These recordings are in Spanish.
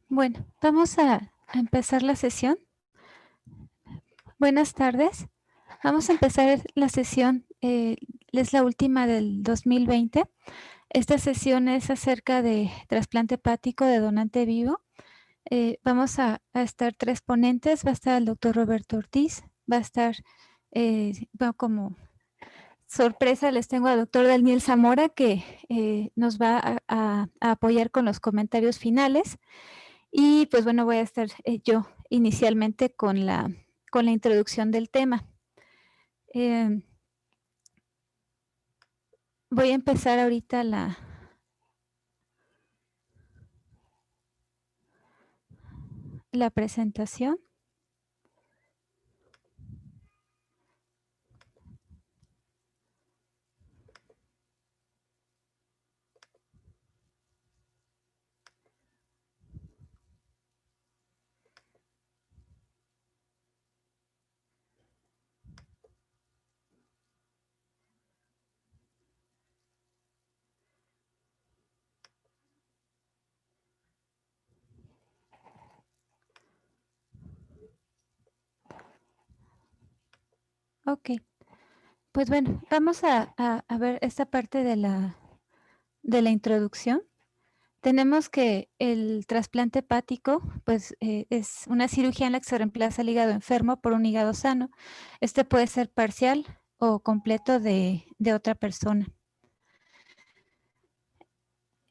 Bueno, vamos a empezar la sesión. Buenas tardes. Vamos a empezar la sesión, es la última del 2020. Esta sesión es acerca de trasplante hepático de donante vivo. Vamos a estar 3 ponentes. Va a estar el doctor Roberto Ortiz, va a estar, bueno, como sorpresa les tengo al doctor Daniel Zamora, que nos va a apoyar con los comentarios finales. Y pues bueno, voy a estar yo inicialmente con la introducción del tema. Voy a empezar ahorita la presentación. Ok, pues bueno, vamos a ver esta parte de la introducción. Tenemos que el trasplante hepático, pues es una cirugía en la que se reemplaza el hígado enfermo por un hígado sano. Este puede ser parcial o completo de otra persona.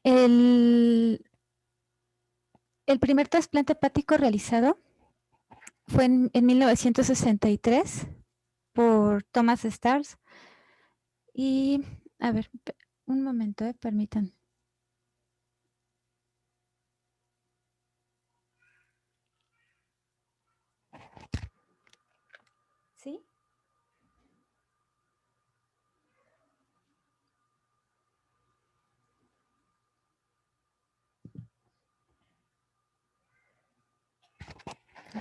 El primer trasplante hepático realizado fue en 1963 por Thomas Stars. Y, a ver, un momento, permitan. ¿Sí?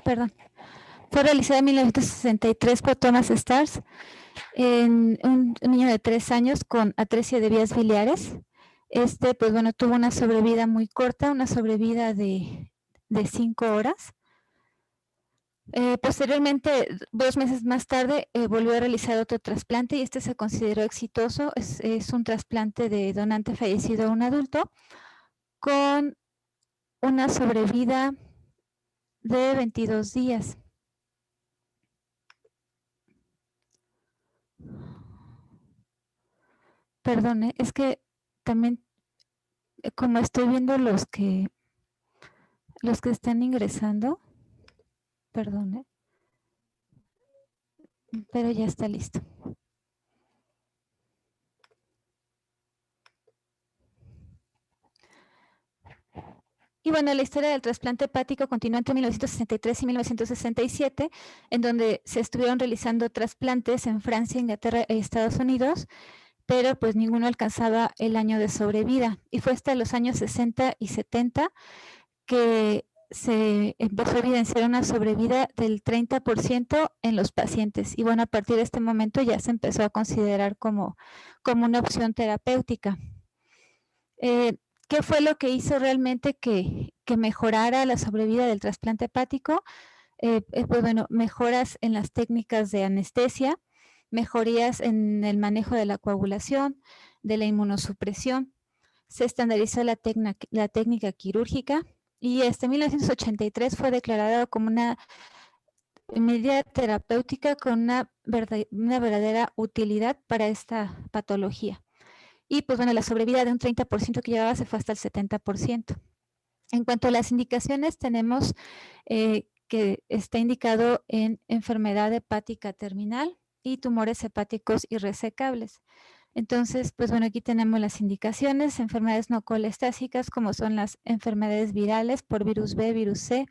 Perdón. Fue realizada en 1963 por Thomas Stars en un niño de 3 años con atresia de vías biliares. Pues bueno, tuvo una sobrevida muy corta, una sobrevida de 5 horas. Posteriormente, 2 meses más tarde, volvió a realizar otro trasplante y este se consideró exitoso. Es un trasplante de donante fallecido a un adulto con una sobrevida de 22 días. Perdón, es que también, como estoy viendo los que están ingresando, perdón, pero ya está listo. Y bueno, la historia del trasplante hepático continuó entre 1963 y 1967, en donde se estuvieron realizando trasplantes en Francia, Inglaterra y Estados Unidos, pero pues ninguno alcanzaba el año de sobrevida. Y fue hasta los años 60 y 70 que se empezó a evidenciar una sobrevida del 30% en los pacientes. Y bueno, a partir de este momento ya se empezó a considerar como una opción terapéutica. ¿Qué fue lo que hizo realmente que mejorara la sobrevida del trasplante hepático? Pues bueno, mejoras en las técnicas de anestesia, mejorías en el manejo de la coagulación, de la inmunosupresión. Se estandarizó la técnica quirúrgica y en 1983 fue declarado como una medida terapéutica con una verdadera utilidad para esta patología. Y pues bueno, la sobrevida de un 30% que llevaba se fue hasta el 70%. En cuanto a las indicaciones, tenemos que está indicado en enfermedad hepática terminal y tumores hepáticos irresecables. Entonces, pues bueno, aquí tenemos las indicaciones, enfermedades no colestásicas como son las enfermedades virales por virus B, virus C,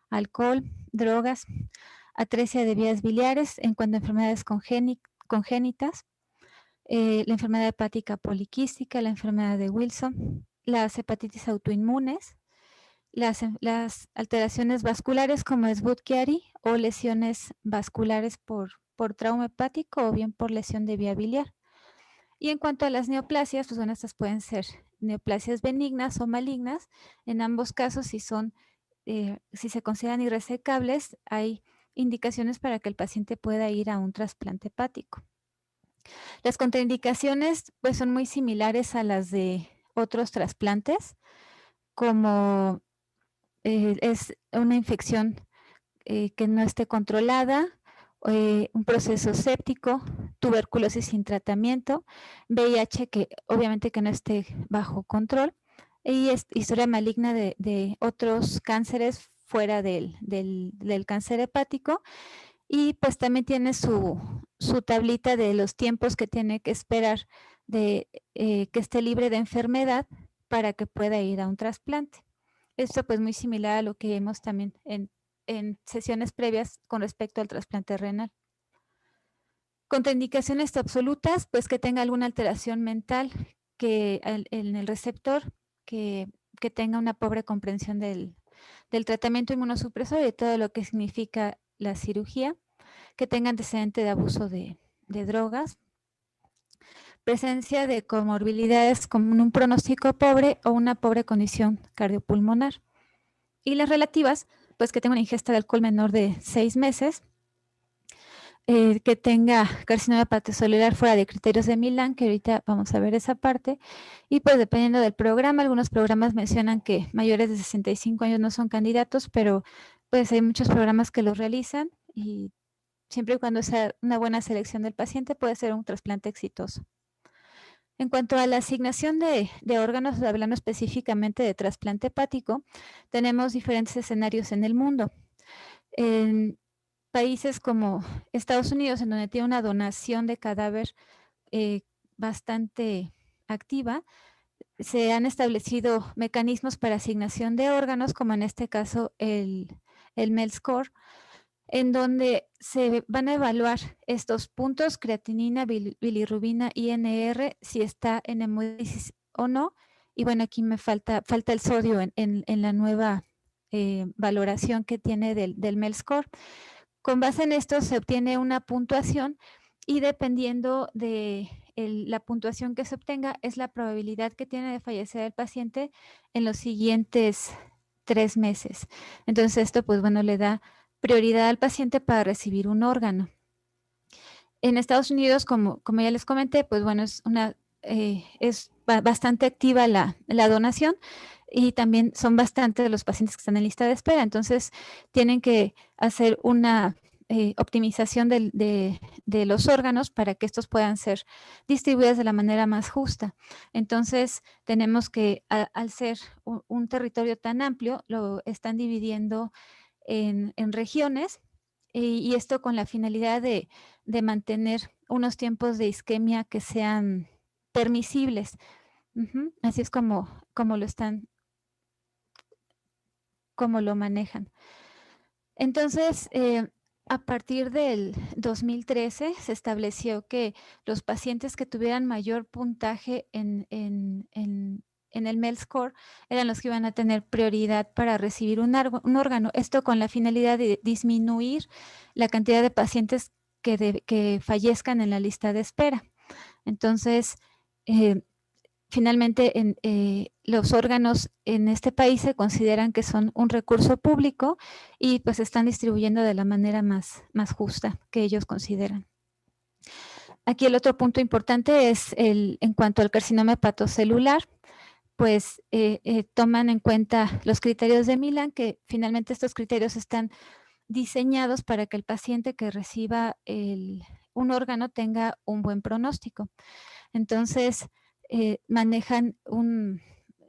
alcohol, drogas, atresia de vías biliares en cuanto a enfermedades congénitas, la enfermedad hepática poliquística, la enfermedad de Wilson, las hepatitis autoinmunes, las alteraciones vasculares como es Budd-Chiari o lesiones vasculares por trauma hepático o bien por lesión de vía biliar. Y en cuanto a las neoplasias, pues bueno, estas pueden ser neoplasias benignas o malignas. En ambos casos, si son si se consideran irresecables, hay indicaciones para que el paciente pueda ir a un trasplante hepático. Las contraindicaciones pues son muy similares a las de otros trasplantes, como es una infección que no esté controlada, un proceso séptico, tuberculosis sin tratamiento, VIH que obviamente que no esté bajo control y historia maligna de otros cánceres fuera del cáncer hepático. Y pues también tiene su tablita de los tiempos que tiene que esperar de que esté libre de enfermedad para que pueda ir a un trasplante. Esto pues muy similar a lo que vimos también en sesiones previas con respecto al trasplante renal. Contraindicaciones absolutas, pues que tenga alguna alteración mental que en el receptor, que tenga una pobre comprensión del tratamiento inmunosupresor y de todo lo que significa la cirugía, que tenga antecedente de abuso de drogas, presencia de comorbilidades con un pronóstico pobre o una pobre condición cardiopulmonar. Y las relativas, pues que tenga una ingesta de alcohol menor de 6 meses, que tenga carcinoma hepatocelular fuera de criterios de Milán, que ahorita vamos a ver esa parte, y pues dependiendo del programa, algunos programas mencionan que mayores de 65 años no son candidatos, pero pues hay muchos programas que los realizan y siempre y cuando sea una buena selección del paciente puede ser un trasplante exitoso. En cuanto a la asignación de órganos, hablando específicamente de trasplante hepático, tenemos diferentes escenarios en el mundo. En países como Estados Unidos, en donde tiene una donación de cadáver bastante activa, se han establecido mecanismos para asignación de órganos, como en este caso el MEL score, en donde se van a evaluar estos puntos, creatinina, bilirrubina, INR, si está en hemodiálisis o no. Y bueno, aquí me falta el sodio en la nueva valoración que tiene del MEL score. Con base en esto se obtiene una puntuación y dependiendo de la puntuación que se obtenga es la probabilidad que tiene de fallecer el paciente en los siguientes 3 meses. Entonces esto pues bueno le da prioridad al paciente para recibir un órgano. En Estados Unidos, como ya les comenté, pues bueno, es bastante activa la donación y también son bastantes los pacientes que están en lista de espera, entonces tienen que hacer una optimización de los órganos para que estos puedan ser distribuidos de la manera más justa. Entonces tenemos que, al ser un territorio tan amplio, lo están dividiendo en regiones y esto con la finalidad de mantener unos tiempos de isquemia que sean permisibles. Así es como lo manejan. Entonces, a partir del 2013 se estableció que los pacientes que tuvieran mayor puntaje en el MEL score eran los que iban a tener prioridad para recibir un órgano. Esto con la finalidad de disminuir la cantidad de pacientes que fallezcan en la lista de espera. Entonces, finalmente, los órganos en este país se consideran que son un recurso público y pues se están distribuyendo de la manera más justa que ellos consideran. Aquí el otro punto importante es en cuanto al carcinoma hepatocelular, pues toman en cuenta los criterios de Milán, que finalmente estos criterios están diseñados para que el paciente que reciba un órgano tenga un buen pronóstico. Entonces, manejan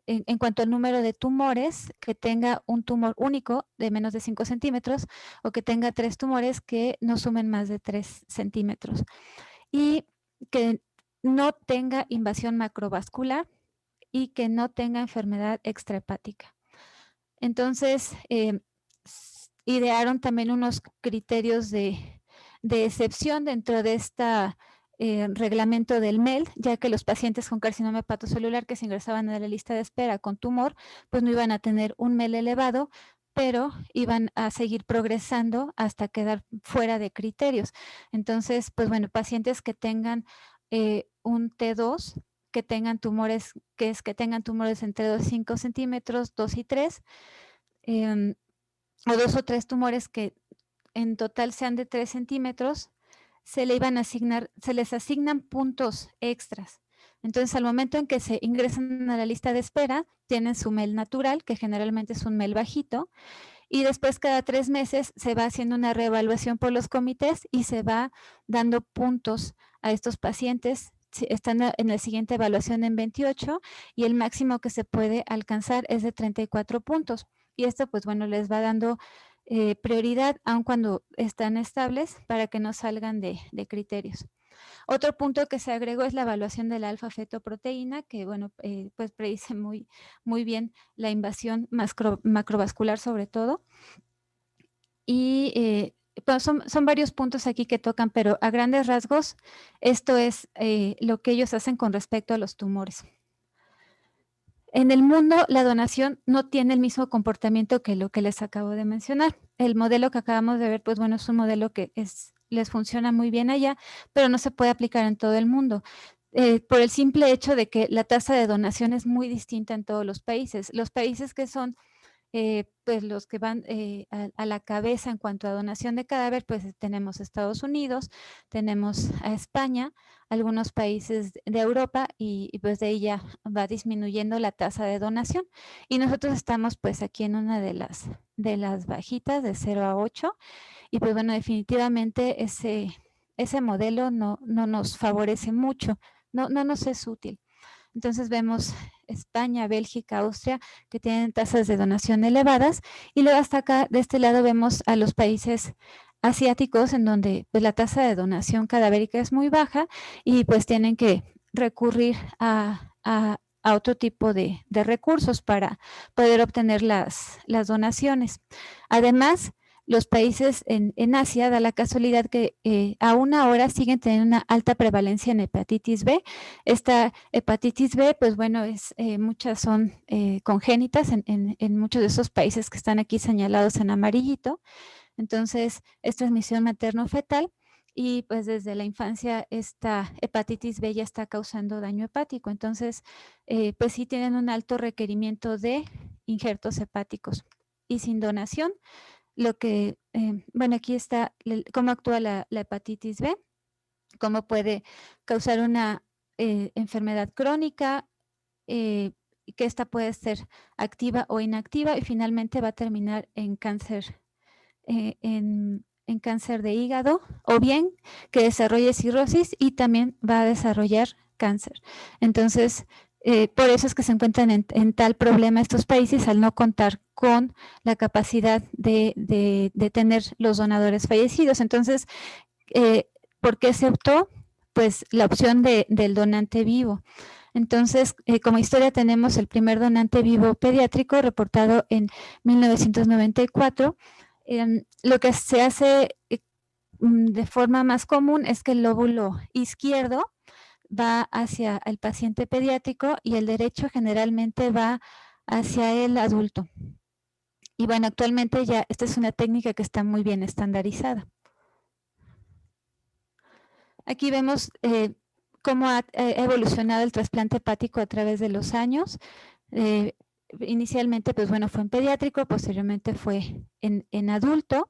en cuanto al número de tumores, que tenga un tumor único de menos de 5 centímetros o que tenga 3 tumores que no sumen más de 3 centímetros y que no tenga invasión macrovascular y que no tenga enfermedad extrahepática. Entonces, idearon también unos criterios de excepción dentro de esta reglamento del MEL, ya que los pacientes con carcinoma hepatocelular que se ingresaban a la lista de espera con tumor, pues no iban a tener un MEL elevado, pero iban a seguir progresando hasta quedar fuera de criterios. Entonces, pues bueno, pacientes que tengan un T2, que tengan tumores, que tengan tumores entre 2 y 5 centímetros, 2 y 3, o 2 o 3 tumores que en total sean de 3 centímetros, se les asignan puntos extras. Entonces, al momento en que se ingresan a la lista de espera, tienen su MEL natural, que generalmente es un MEL bajito, y después cada 3 meses se va haciendo una reevaluación por los comités y se va dando puntos a estos pacientes. Están en la siguiente evaluación en 28 y el máximo que se puede alcanzar es de 34 puntos. Y esto, pues bueno, les va dando prioridad aun cuando están estables para que no salgan de criterios. Otro punto que se agregó es la evaluación de la alfa-fetoproteína, que bueno, pues predice muy bien la invasión macrovascular sobre todo. Y pues son varios puntos aquí que tocan, pero a grandes rasgos, esto es lo que ellos hacen con respecto a los tumores. En el mundo, la donación no tiene el mismo comportamiento que lo que les acabo de mencionar. El modelo que acabamos de ver, pues bueno, es un modelo que les funciona muy bien allá, pero no se puede aplicar en todo el mundo. Por el simple hecho de que la tasa de donación es muy distinta en todos los países. Los países que son pues los que van a la cabeza en cuanto a donación de cadáver, pues tenemos Estados Unidos, tenemos a España, algunos países de Europa y pues de ahí ya va disminuyendo la tasa de donación. Y nosotros estamos pues aquí en una de las bajitas de 0 a 8 y pues bueno, definitivamente ese modelo no nos favorece mucho, no nos es útil. Entonces vemos España, Bélgica, Austria, que tienen tasas de donación elevadas. Y luego hasta acá, de este lado, vemos a los países asiáticos en donde pues, la tasa de donación cadavérica es muy baja y pues tienen que recurrir a otro tipo de recursos para poder obtener las donaciones. Además, los países en Asia da la casualidad que aún ahora siguen teniendo una alta prevalencia en hepatitis B. Esta hepatitis B, pues bueno, muchas son congénitas en muchos de esos países que están aquí señalados en amarillito. Entonces, es transmisión materno-fetal y pues desde la infancia esta hepatitis B ya está causando daño hepático. Entonces, pues sí tienen un alto requerimiento de injertos hepáticos. Y sin donación, bueno, aquí está cómo actúa la hepatitis B, cómo puede causar una enfermedad crónica, que esta puede ser activa o inactiva y finalmente va a terminar en cáncer, en cáncer de hígado o bien que desarrolle cirrosis y también va a desarrollar cáncer. Entonces, por eso es que se encuentran en tal problema estos países al no contar con la capacidad de tener los donadores fallecidos. Entonces, ¿por qué se optó? Pues la opción del donante vivo. Entonces, como historia tenemos el primer donante vivo pediátrico reportado en 1994. Lo que se hace de forma más común es que el lóbulo izquierdo va hacia el paciente pediátrico y el derecho generalmente va hacia el adulto. Y bueno, actualmente ya esta es una técnica que está muy bien estandarizada. Aquí vemos cómo ha evolucionado el trasplante hepático a través de los años. Inicialmente, pues bueno, fue en pediátrico, posteriormente fue en adulto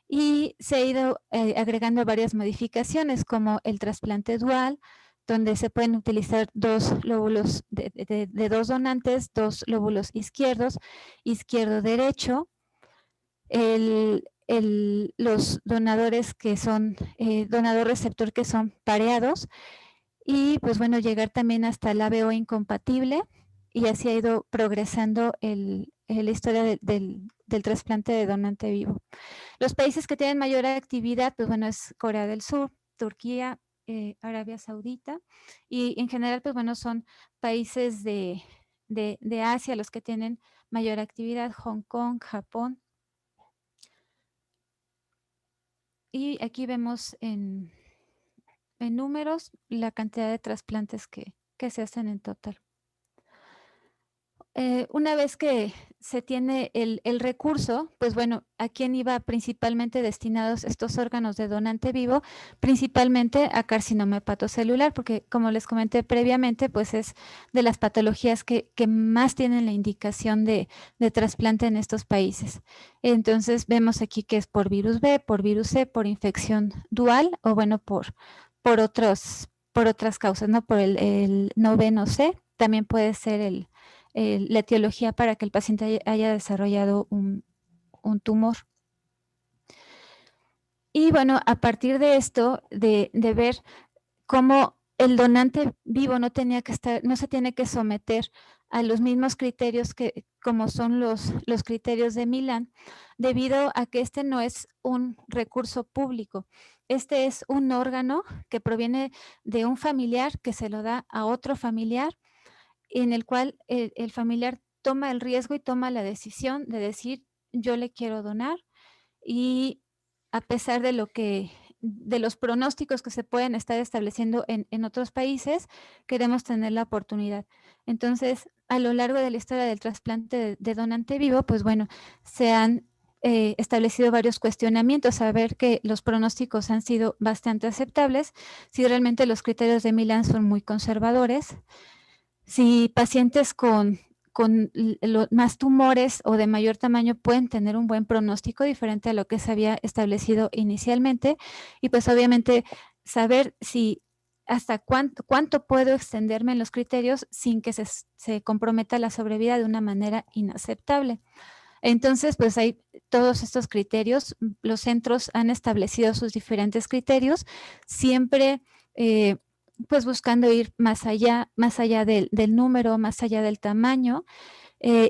y se ha ido agregando varias modificaciones como el trasplante dual, donde se pueden utilizar dos lóbulos de dos donantes, dos lóbulos izquierdos, izquierdo-derecho. Los donadores que son donador-receptor que son pareados y pues bueno, llegar también hasta el ABO incompatible y así ha ido progresando la historia del trasplante de donante vivo. Los países que tienen mayor actividad, pues bueno, es Corea del Sur, Turquía, Arabia Saudita y en general, pues bueno, son países de Asia los que tienen mayor actividad, Hong Kong, Japón. Y aquí vemos en números la cantidad de trasplantes que se hacen en total. Una vez que se tiene el recurso, pues bueno, ¿a quién iba principalmente destinados estos órganos de donante vivo? Principalmente a carcinoma hepatocelular, porque como les comenté previamente, pues es de las patologías que más tienen la indicación de trasplante en estos países. Entonces vemos aquí que es por virus B, por virus C, por infección dual o bueno, por otras causas, ¿no? Por el noveno C, también puede ser la etiología para que el paciente haya desarrollado un tumor. Y bueno, a partir de esto, de ver cómo el donante vivo no se tiene que someter a los mismos criterios como son los criterios de Milán, debido a que este no es un recurso público. Este es un órgano que proviene de un familiar que se lo da a otro familiar, en el cual el familiar toma el riesgo y toma la decisión de decir, yo le quiero donar, y a pesar de los pronósticos que se pueden estar estableciendo en otros países, queremos tener la oportunidad. Entonces, a lo largo de la historia del trasplante de donante vivo, pues bueno, se han establecido varios cuestionamientos, a ver que los pronósticos han sido bastante aceptables, si realmente los criterios de Milán son muy conservadores, si pacientes con más tumores o de mayor tamaño pueden tener un buen pronóstico diferente a lo que se había establecido inicialmente, y pues obviamente saber si hasta cuánto puedo extenderme en los criterios sin que se comprometa la sobrevida de una manera inaceptable. Entonces, pues hay todos estos criterios, los centros han establecido sus diferentes criterios, siempre pues buscando ir más allá del número, más allá del tamaño,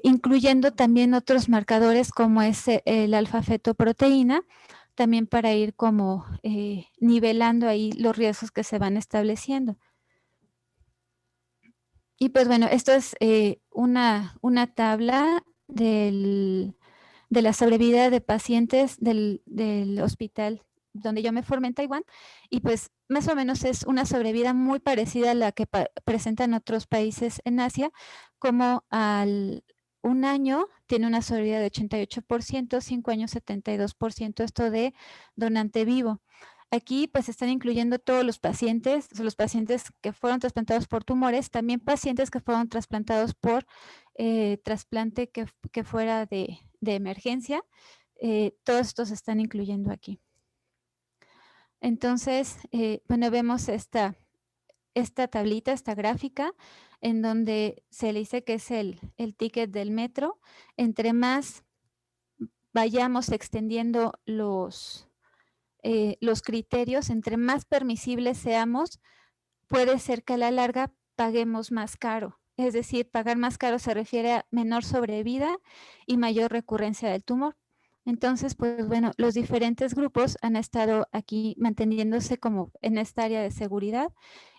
incluyendo también otros marcadores como es el alfa-fetoproteína, también para ir como nivelando ahí los riesgos que se van estableciendo. Y pues bueno, esto es una tabla de la sobrevida de pacientes del hospital donde yo me formé en Taiwán, y pues más o menos es una sobrevida muy parecida a la que presentan otros países en Asia, como al un año tiene una sobrevida de 88%, 5 años 72%, esto de donante vivo. Aquí pues están incluyendo todos los pacientes que fueron trasplantados por tumores, también pacientes que fueron trasplantados por trasplante que fuera de emergencia. Todos estos se están incluyendo aquí. Entonces, bueno, vemos esta tablita, esta gráfica, en donde se le dice que es el ticket del metro. Entre más vayamos extendiendo los criterios, entre más permisibles seamos, puede ser que a la larga paguemos más caro. Es decir, pagar más caro se refiere a menor sobrevida y mayor recurrencia del tumor. Entonces, pues bueno, los diferentes grupos han estado aquí manteniéndose como en esta área de seguridad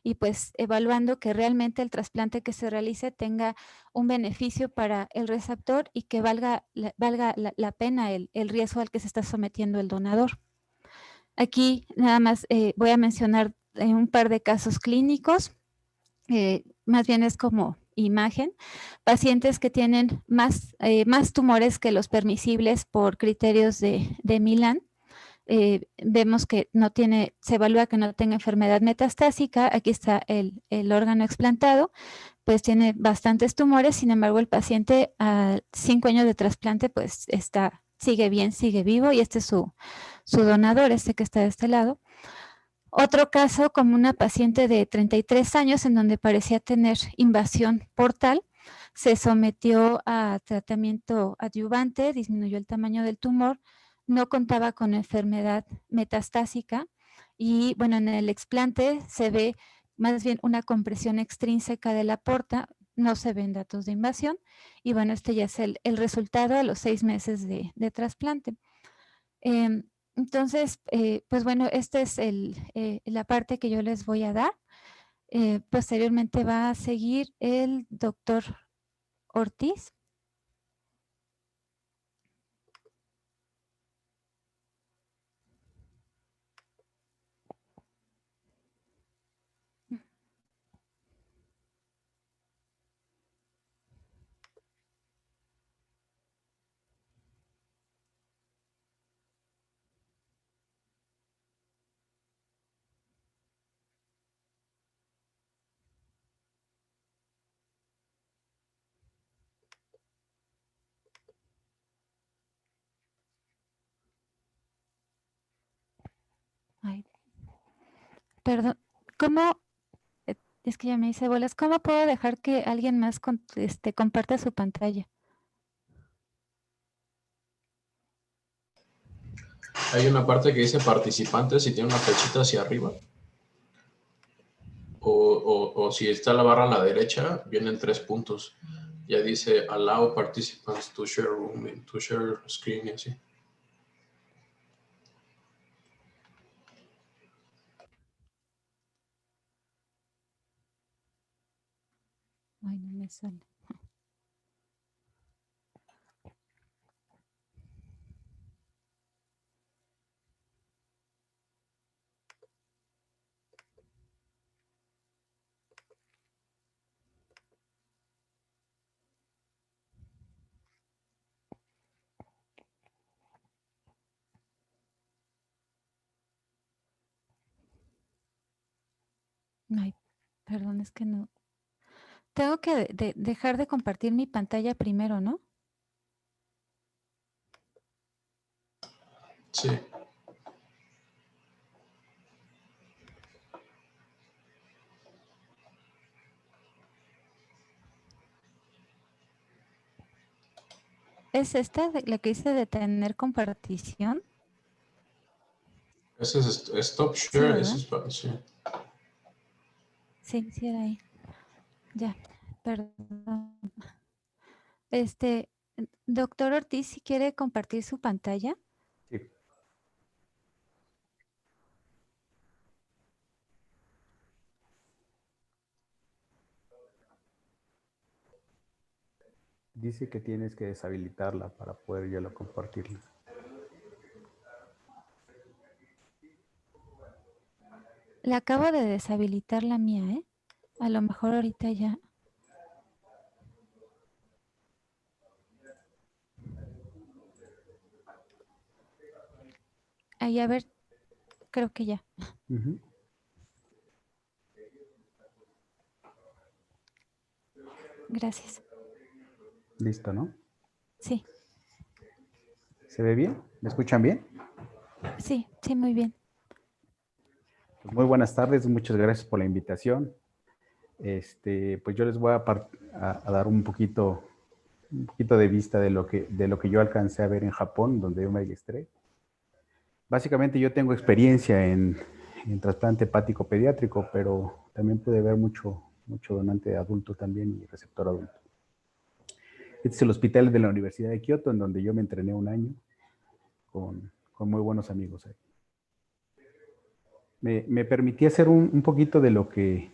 y pues evaluando que realmente el trasplante que se realice tenga un beneficio para el receptor y que valga la pena el riesgo al que se está sometiendo el donador. Aquí nada más voy a mencionar un par de casos clínicos, más bien es como imagen, pacientes que tienen más tumores que los permisibles por criterios de Milán. Vemos que se evalúa que no tenga enfermedad metastásica, aquí está el órgano explantado, pues tiene bastantes tumores, sin embargo el paciente a 5 años de trasplante pues sigue bien, sigue vivo, y este es su donador, este que está de este lado. Otro caso como una paciente de 33 años en donde parecía tener invasión portal, se sometió a tratamiento adyuvante, disminuyó el tamaño del tumor, no contaba con enfermedad metastásica y bueno, en el explante se ve más bien una compresión extrínseca de la porta, no se ven datos de invasión y bueno, este ya es el resultado a los 6 meses de trasplante. Entonces, pues bueno, esta es la parte que yo les voy a dar. Posteriormente va a seguir el doctor Ortiz. Perdón, ¿cómo? Es que ya me hice bolas. ¿Cómo puedo dejar que alguien más comparta su pantalla? Hay una parte que dice participantes y tiene una flechita hacia arriba. O si está la barra a la derecha, vienen 3 puntos. Ya dice allow participants to share room, to share screen y así. Ay, no me sale. Ay, perdón, es que no. Tengo que dejar de compartir mi pantalla primero, ¿no? Sí. ¿Es esta la que dice detener compartición? Ese es stop Sí, share, ese ¿verdad? es sí. Sí, sí era ahí. Ya, perdón. Doctor Ortiz, si quiere compartir su pantalla. Sí. Dice que tienes que deshabilitarla para poder ya lo compartirla. La acabo de deshabilitar la mía, ¿eh? A lo mejor ahorita ya. Ahí, a ver, creo que ya. Uh-huh. Gracias. Listo, ¿no? Sí, ¿Se ve bien? ¿Me escuchan bien? sí, sí, muy bien. Pues muy buenas tardes, muchas gracias por la invitación. Pues yo les voy a dar un poquito de vista de lo que yo alcancé a ver en Japón, donde yo me adiestré. Básicamente yo tengo experiencia en trasplante hepático pediátrico, pero también pude ver mucho donante adulto también y receptor adulto. Este es el hospital de la Universidad de Kioto, en donde yo me entrené un año con muy buenos amigos ahí. Me permití hacer un poquito de lo que,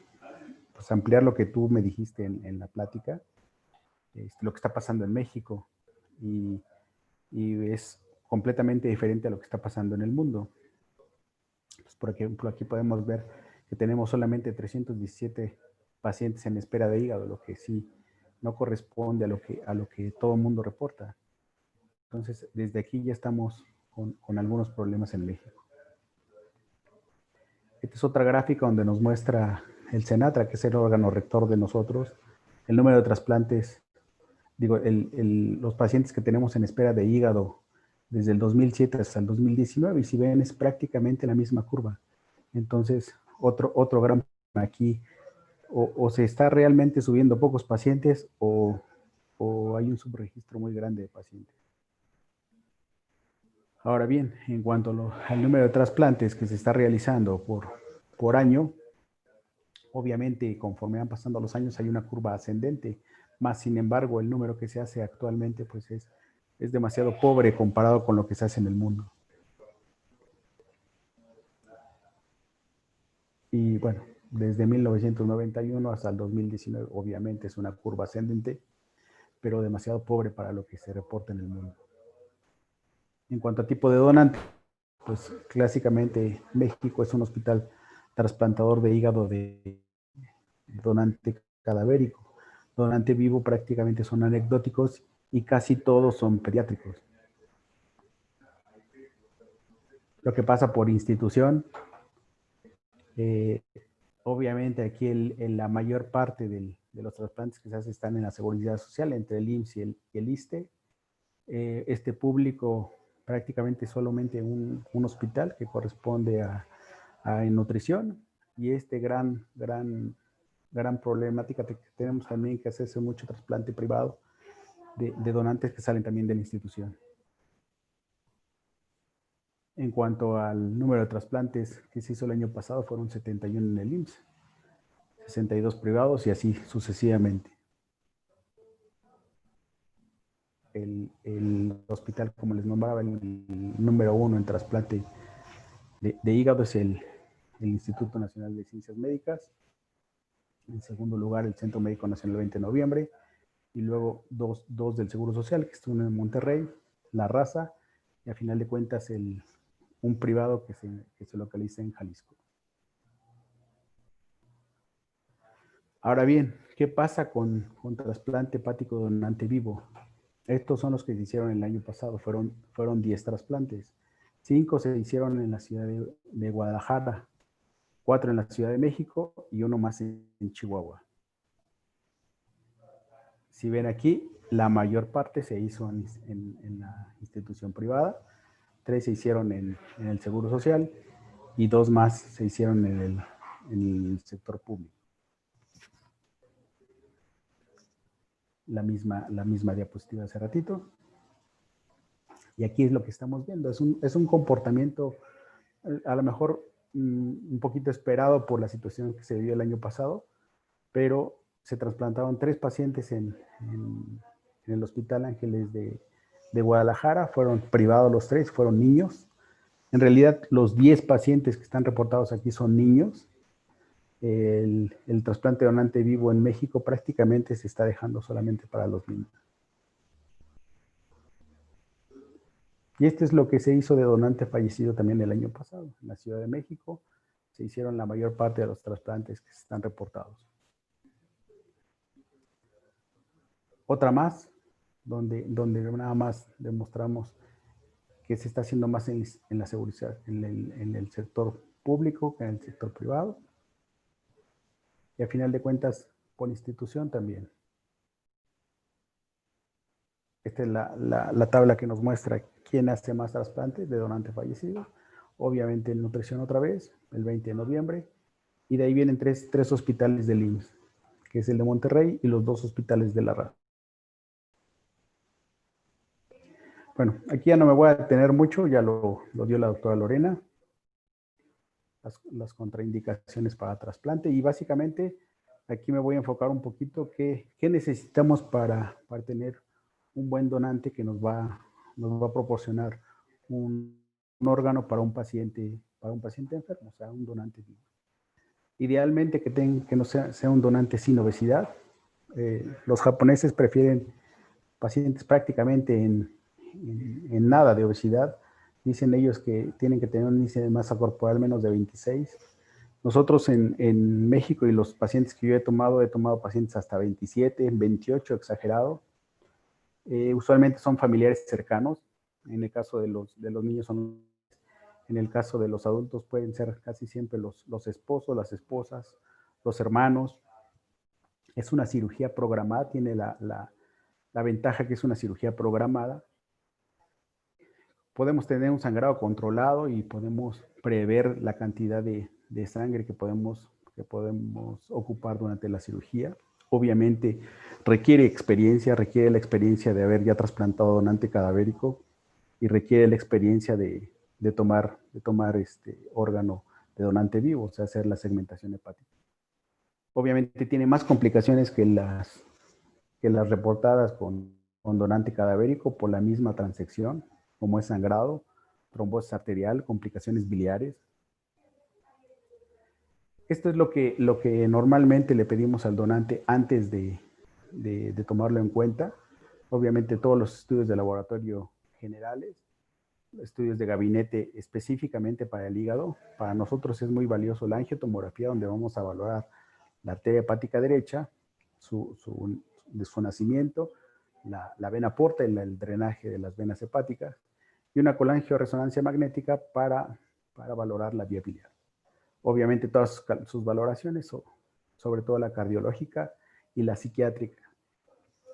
pues ampliar lo que tú me dijiste en la plática, lo que está pasando en México, y es completamente diferente a lo que está pasando en el mundo. Pues por ejemplo, aquí podemos ver que tenemos solamente 317 pacientes en espera de hígado, lo que sí no corresponde a lo que todo el mundo reporta. Entonces, desde aquí ya estamos con algunos problemas en México. Esta es otra gráfica donde nos muestra el Senatra, que es el órgano rector de nosotros, el número de trasplantes, los pacientes que tenemos en espera de hígado desde el 2007 hasta el 2019, y si ven es prácticamente la misma curva. Entonces, otro gran aquí, o se está realmente subiendo pocos pacientes o hay un subregistro muy grande de pacientes. Ahora bien, en cuanto al número de trasplantes que se está realizando por año, obviamente conforme van pasando los años hay una curva ascendente, más sin embargo el número que se hace actualmente pues es demasiado pobre comparado con lo que se hace en el mundo. Y bueno, desde 1991 hasta el 2019 obviamente es una curva ascendente, pero demasiado pobre para lo que se reporta en el mundo. En cuanto a tipo de donante, pues clásicamente México es un hospital trasplantador de hígado de donante cadavérico. Donante vivo prácticamente son anecdóticos y casi todos son pediátricos. Lo que pasa por institución, obviamente aquí la mayor parte de los trasplantes que se hacen están en la seguridad social, entre el IMSS y el ISSSTE. Este público prácticamente solamente un hospital que corresponde a nutrición, y gran problemática que tenemos también que hacerse mucho trasplante privado de donantes que salen también de la institución. En cuanto al número de trasplantes que se hizo el año pasado, fueron 71 en el IMSS, 62 privados y así sucesivamente. El hospital, como les nombraba, el número 1 en trasplante de hígado es el Instituto Nacional de Ciencias Médicas. En segundo lugar, el Centro Médico Nacional 20 de noviembre. Y luego dos del Seguro Social, que está uno en Monterrey, La Raza, y a final de cuentas un privado que se localiza en Jalisco. Ahora bien, ¿qué pasa con trasplante hepático donante vivo? Estos son los que se hicieron el año pasado, fueron 10 trasplantes. 5 se hicieron en la ciudad de Guadalajara, 4 en la Ciudad de México y 1 más en Chihuahua. Si ven aquí, la mayor parte se hizo en la institución privada, 3 se hicieron en el Seguro Social y 2 más se hicieron en el sector público. La misma diapositiva hace ratito. Y aquí es lo que estamos viendo. Es un comportamiento a lo mejor un poquito esperado por la situación que se vivió el año pasado, pero se trasplantaron 3 pacientes en el Hospital Ángeles de Guadalajara. Fueron privados los 3, fueron niños. En realidad, los 10 pacientes que están reportados aquí son niños. El trasplante donante vivo en México prácticamente se está dejando solamente para los niños. Y esto es lo que se hizo de donante fallecido también el año pasado. En la Ciudad de México se hicieron la mayor parte de los trasplantes que están reportados. Otra más, donde nada más demostramos que se está haciendo más en la seguridad, en el sector público que en el sector privado. Y a final de cuentas, por institución también. Esta es la tabla que nos muestra quién hace más trasplantes de donante fallecido. Obviamente en nutrición otra vez, el 20 de noviembre. Y de ahí vienen tres hospitales del IMSS, que es el de Monterrey y los 2 hospitales de La Raza. Bueno, aquí ya no me voy a detener mucho, ya lo dio la doctora Lorena. Las contraindicaciones para trasplante y básicamente aquí me voy a enfocar un poquito qué necesitamos para tener un buen donante que nos va a proporcionar un órgano para un paciente enfermo, o sea, un donante vivo. Idealmente que no sea un donante sin obesidad. Los japoneses prefieren pacientes prácticamente en nada de obesidad. Dicen ellos que tienen que tener un índice de masa corporal menos de 26. Nosotros en México y los pacientes que yo he tomado pacientes hasta 27, 28, exagerado. Usualmente son familiares cercanos. En el caso de los niños en el caso de los adultos pueden ser casi siempre los esposos, las esposas, los hermanos. Es una cirugía programada, tiene la ventaja que es una cirugía programada. Podemos tener un sangrado controlado y podemos prever la cantidad de sangre que podemos ocupar durante la cirugía. Obviamente requiere la experiencia de haber ya trasplantado donante cadavérico y requiere la experiencia de tomar órgano de donante vivo, o sea, hacer la segmentación hepática. Obviamente tiene más complicaciones que las reportadas con donante cadavérico por la misma transección, como es sangrado, trombosis arterial, complicaciones biliares. Esto es lo que normalmente le pedimos al donante antes de tomarlo en cuenta. Obviamente todos los estudios de laboratorio generales, estudios de gabinete específicamente para el hígado. Para nosotros es muy valioso la angiotomografía, donde vamos a valorar la arteria hepática derecha, de su nacimiento, la vena porta y el drenaje de las venas hepáticas, y una colangioresonancia magnética para valorar la vía biliar. Obviamente todas sus valoraciones, sobre todo la cardiológica y la psiquiátrica.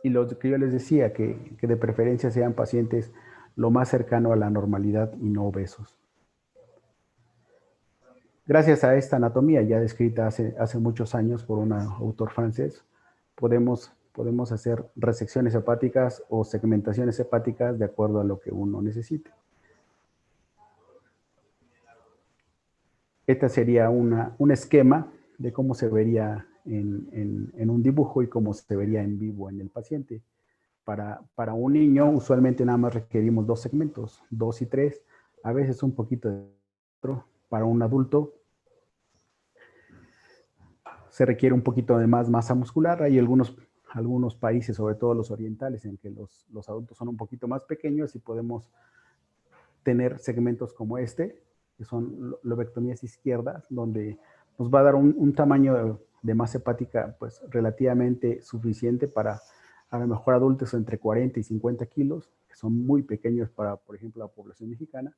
Y lo que yo les decía, que de preferencia sean pacientes lo más cercano a la normalidad y no obesos. Gracias a esta anatomía ya descrita hace muchos años por un autor francés, podemos hacer resecciones hepáticas o segmentaciones hepáticas de acuerdo a lo que uno necesite. Este sería un esquema de cómo se vería en un dibujo y cómo se vería en vivo en el paciente. Para un niño, usualmente nada más requerimos 2 segmentos, 2 y 3, a veces un poquito de otro. Para un adulto, se requiere un poquito de más masa muscular. Hay algunos países, sobre todo los orientales, en que los adultos son un poquito más pequeños y podemos tener segmentos como este, que son lobectomías izquierdas, donde nos va a dar un tamaño de masa hepática pues relativamente suficiente para a lo mejor adultos entre 40 y 50 kilos, que son muy pequeños para, por ejemplo, la población mexicana,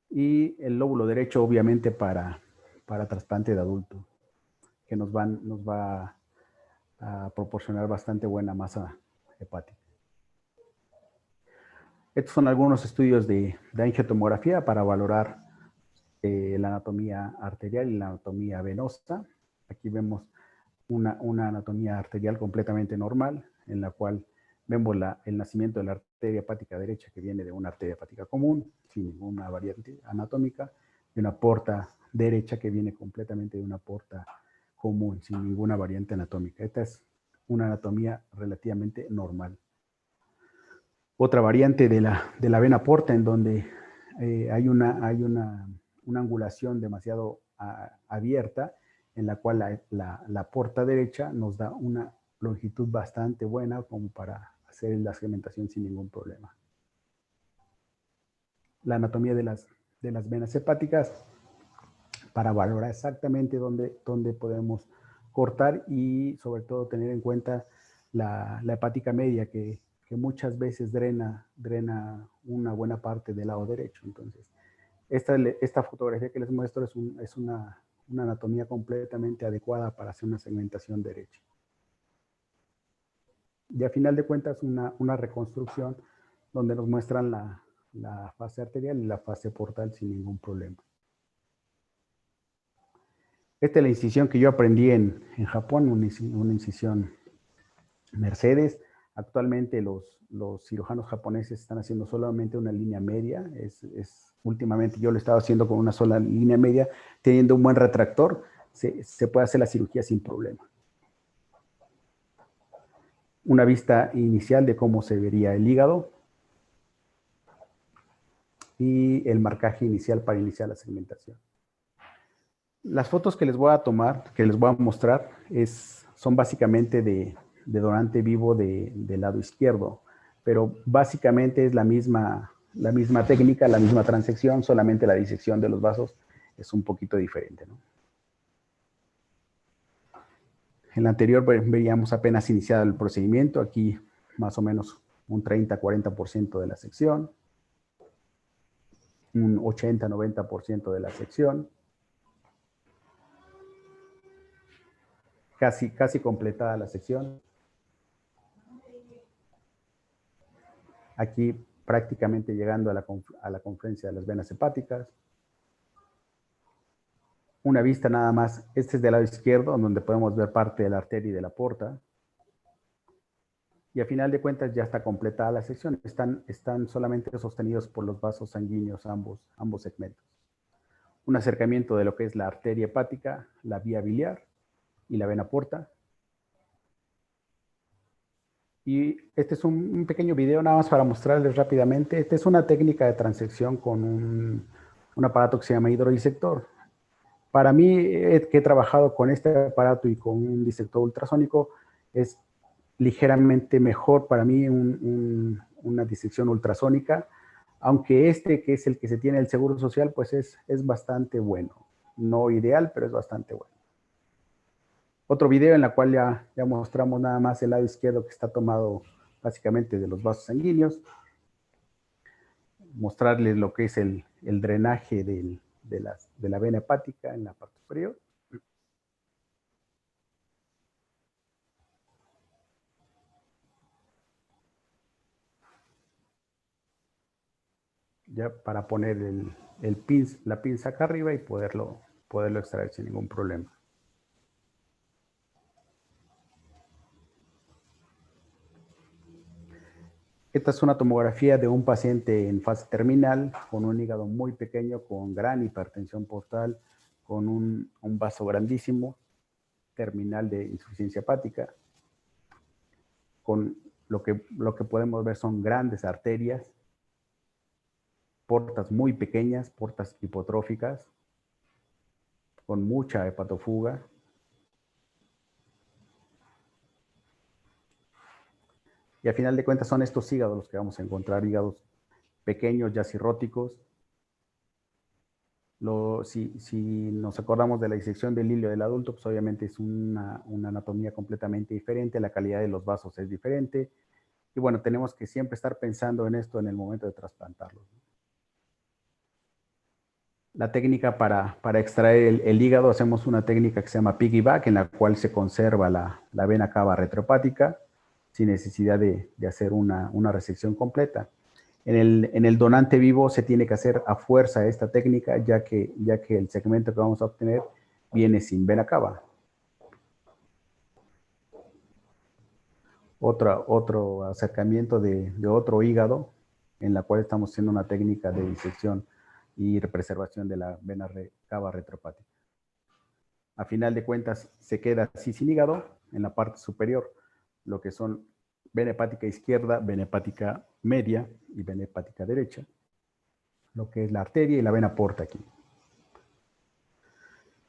y el lóbulo derecho obviamente para trasplante de adulto, que nos va a proporcionar bastante buena masa hepática. Estos son algunos estudios de angiotomografía para valorar la anatomía arterial y la anatomía venosa. Aquí vemos una anatomía arterial completamente normal, en la cual vemos el nacimiento de la arteria hepática derecha, que viene de una arteria hepática común, sin ninguna variante anatómica, y una porta derecha que viene completamente de una porta común, sin ninguna variante anatómica. Esta es una anatomía relativamente normal. Otra variante de la vena porta, en donde hay una angulación demasiado abierta, en la cual la porta derecha nos da una longitud bastante buena como para hacer la segmentación sin ningún problema. La anatomía de las venas hepáticas para valorar exactamente dónde podemos cortar y sobre todo tener en cuenta la hepática media que muchas veces drena una buena parte del lado derecho. Entonces, esta fotografía que les muestro es una anatomía completamente adecuada para hacer una segmentación derecha. Y a final de cuentas, una reconstrucción donde nos muestran la fase arterial y la fase portal sin ningún problema. Esta es la incisión que yo aprendí en Japón, una incisión Mercedes. Actualmente los cirujanos japoneses están haciendo solamente una línea media. Últimamente yo lo he estado haciendo con una sola línea media. Teniendo un buen retractor, se puede hacer la cirugía sin problema. Una vista inicial de cómo se vería el hígado y el marcaje inicial para iniciar la segmentación. Las fotos que les voy a tomar, que les voy a mostrar, son básicamente de donante vivo del lado izquierdo, pero básicamente es la misma técnica, la misma transección, solamente la disección de los vasos es un poquito diferente, ¿no? En la anterior veíamos apenas iniciado el procedimiento, aquí más o menos un 30-40% de la sección, un 80-90% de la sección, casi completada la sección. Aquí prácticamente llegando a la confluencia de las venas hepáticas. Una vista nada más, este es del lado izquierdo, donde podemos ver parte de la arteria y de la porta. Y a final de cuentas ya está completada la sección. Están solamente sostenidos por los vasos sanguíneos ambos segmentos. Un acercamiento de lo que es la arteria hepática, la vía biliar y la vena porta. Y este es un pequeño video nada más para mostrarles rápidamente. Esta es una técnica de transección con un aparato que se llama hidrodisector. Para mí, que he trabajado con este aparato y con un disector ultrasónico, es ligeramente mejor para mí una disección ultrasónica, aunque que es el que se tiene el Seguro Social, pues es bastante bueno. No ideal, pero es bastante bueno. Otro video en el cual ya mostramos nada más el lado izquierdo que está tomado básicamente de los vasos sanguíneos. Mostrarles lo que es el drenaje de la vena hepática en la parte superior. Ya para poner la pinza acá arriba y poderlo poderlo extraer sin ningún problema. Esta es una tomografía de un paciente en fase terminal con un hígado muy pequeño, con gran hipertensión portal, con un vaso grandísimo, terminal de insuficiencia hepática. Con lo que podemos ver son grandes arterias, portas muy pequeñas, portas hipotróficas, con mucha hepatofuga. Y al final de cuentas son estos hígados los que vamos a encontrar, hígados pequeños, ya cirróticos. Si nos acordamos de la disección del hilio del adulto, pues obviamente es una anatomía completamente diferente, la calidad de los vasos es diferente. Y bueno, tenemos que siempre estar pensando en esto en el momento de trasplantarlos. La técnica para extraer el hígado, hacemos una técnica que se llama piggyback, en la cual se conserva la vena cava retropática, sin necesidad de hacer una resección completa. En el donante vivo se tiene que hacer a fuerza esta técnica, ya que el segmento que vamos a obtener viene sin vena cava. Otro acercamiento de otro hígado, en la cual estamos haciendo una técnica de disección y preservación de la vena cava retropática. A final de cuentas, se queda así sin hígado en la parte superior, lo que son vena hepática izquierda, vena hepática media y vena hepática derecha, lo que es la arteria y la vena porta aquí.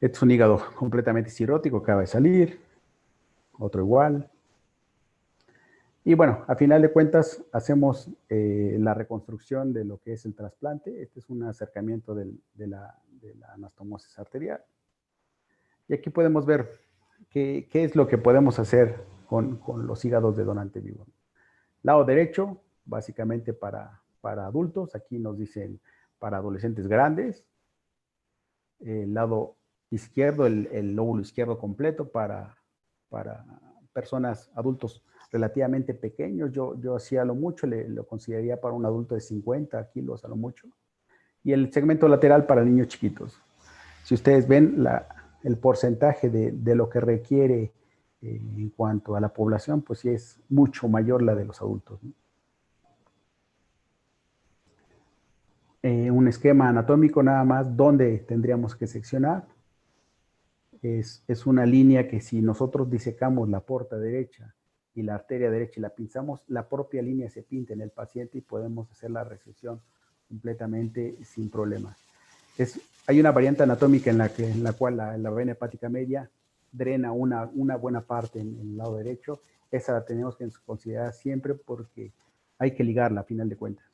Este es un hígado completamente cirrótico, acaba de salir, otro igual. Y bueno, a final de cuentas hacemos la reconstrucción de lo que es el trasplante. Este es un acercamiento de la anastomosis arterial. Y aquí podemos ver qué es lo que podemos hacer con los hígados de donante vivo. Lado derecho, básicamente para adultos. Aquí nos dicen para adolescentes grandes. El lado izquierdo, el lóbulo izquierdo completo para personas, adultos relativamente pequeños. Yo hacía lo mucho, lo consideraría para un adulto de 50 kilos a lo mucho. Y el segmento lateral para niños chiquitos. Si ustedes ven el porcentaje de lo que requiere en cuanto a la población, pues sí es mucho mayor la de los adultos, ¿no? Un esquema anatómico nada más donde tendríamos que seccionar. Es una línea que si nosotros disecamos la porta derecha y la arteria derecha y la pinzamos, la propia línea se pinta en el paciente y podemos hacer la resección completamente sin problemas. Hay una variante anatómica en la cual la vena hepática media drena una buena parte en el lado derecho. Esa la tenemos que considerar siempre porque hay que ligarla a final de cuentas.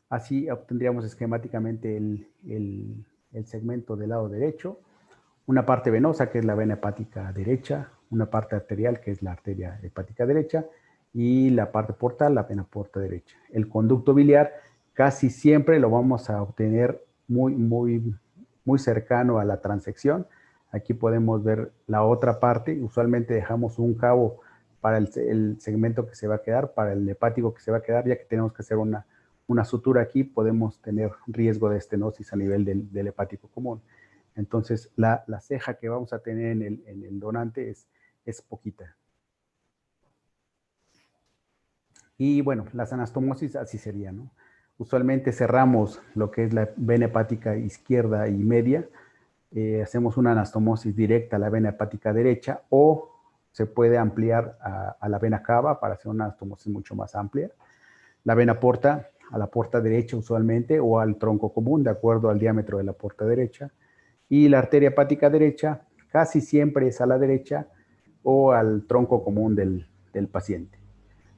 Así obtendríamos esquemáticamente el segmento del lado derecho, una parte venosa que es la vena hepática derecha, una parte arterial que es la arteria hepática derecha y la parte portal, la vena porta derecha. El conducto biliar casi siempre lo vamos a obtener muy cercano a la transección. Aquí podemos ver la otra parte. Usualmente dejamos un cabo para el segmento que se va a quedar, para el hepático que se va a quedar, ya que tenemos que hacer una sutura aquí, podemos tener riesgo de estenosis a nivel del hepático común. Entonces, la ceja que vamos a tener en el donante es poquita. Y bueno, las anastomosis así sería, ¿no? Usualmente cerramos lo que es la vena hepática izquierda y media. Hacemos una anastomosis directa a la vena hepática derecha o se puede ampliar a la vena cava para hacer una anastomosis mucho más amplia. La vena porta a la porta derecha usualmente o al tronco común de acuerdo al diámetro de la porta derecha. Y la arteria hepática derecha casi siempre es a la derecha o al tronco común del paciente.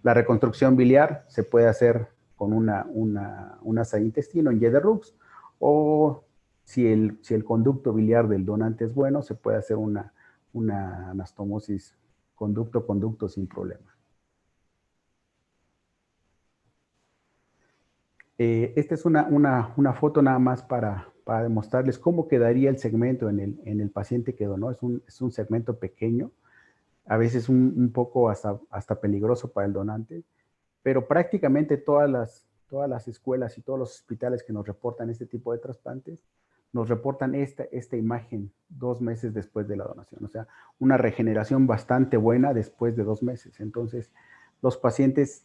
La reconstrucción biliar se puede hacer con una asa de intestino en Jederrups o si el conducto biliar del donante es bueno, se puede hacer una anastomosis conducto-conducto sin problema. Esta es una foto nada más para demostrarles cómo quedaría el segmento en el paciente que donó. Es un segmento pequeño, a veces un poco hasta peligroso para el donante, pero prácticamente todas Todas las escuelas y todos los hospitales que nos reportan este tipo de trasplantes, nos reportan esta imagen 2 meses después de la donación. O sea, una regeneración bastante buena después de 2 meses. Entonces, los pacientes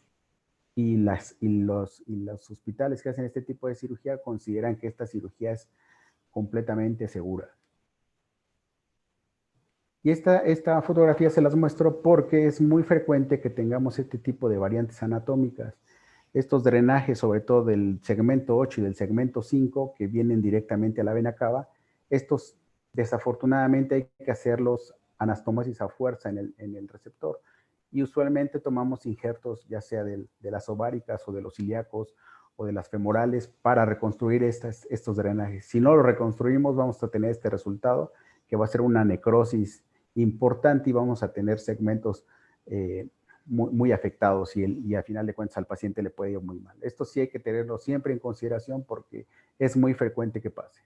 y los hospitales que hacen este tipo de cirugía consideran que esta cirugía es completamente segura. Y esta fotografía se las muestro porque es muy frecuente que tengamos este tipo de variantes anatómicas. Estos drenajes, sobre todo del segmento 8 y del segmento 5, que vienen directamente a la vena cava, estos desafortunadamente hay que hacerlos anastomosis a fuerza en el receptor. Y usualmente tomamos injertos ya sea de las ováricas o de los ilíacos o de las femorales para reconstruir estos drenajes. Si no lo reconstruimos, vamos a tener este resultado, que va a ser una necrosis importante y vamos a tener segmentos muy afectados y a final de cuentas al paciente le puede ir muy mal. Esto sí hay que tenerlo siempre en consideración porque es muy frecuente que pase.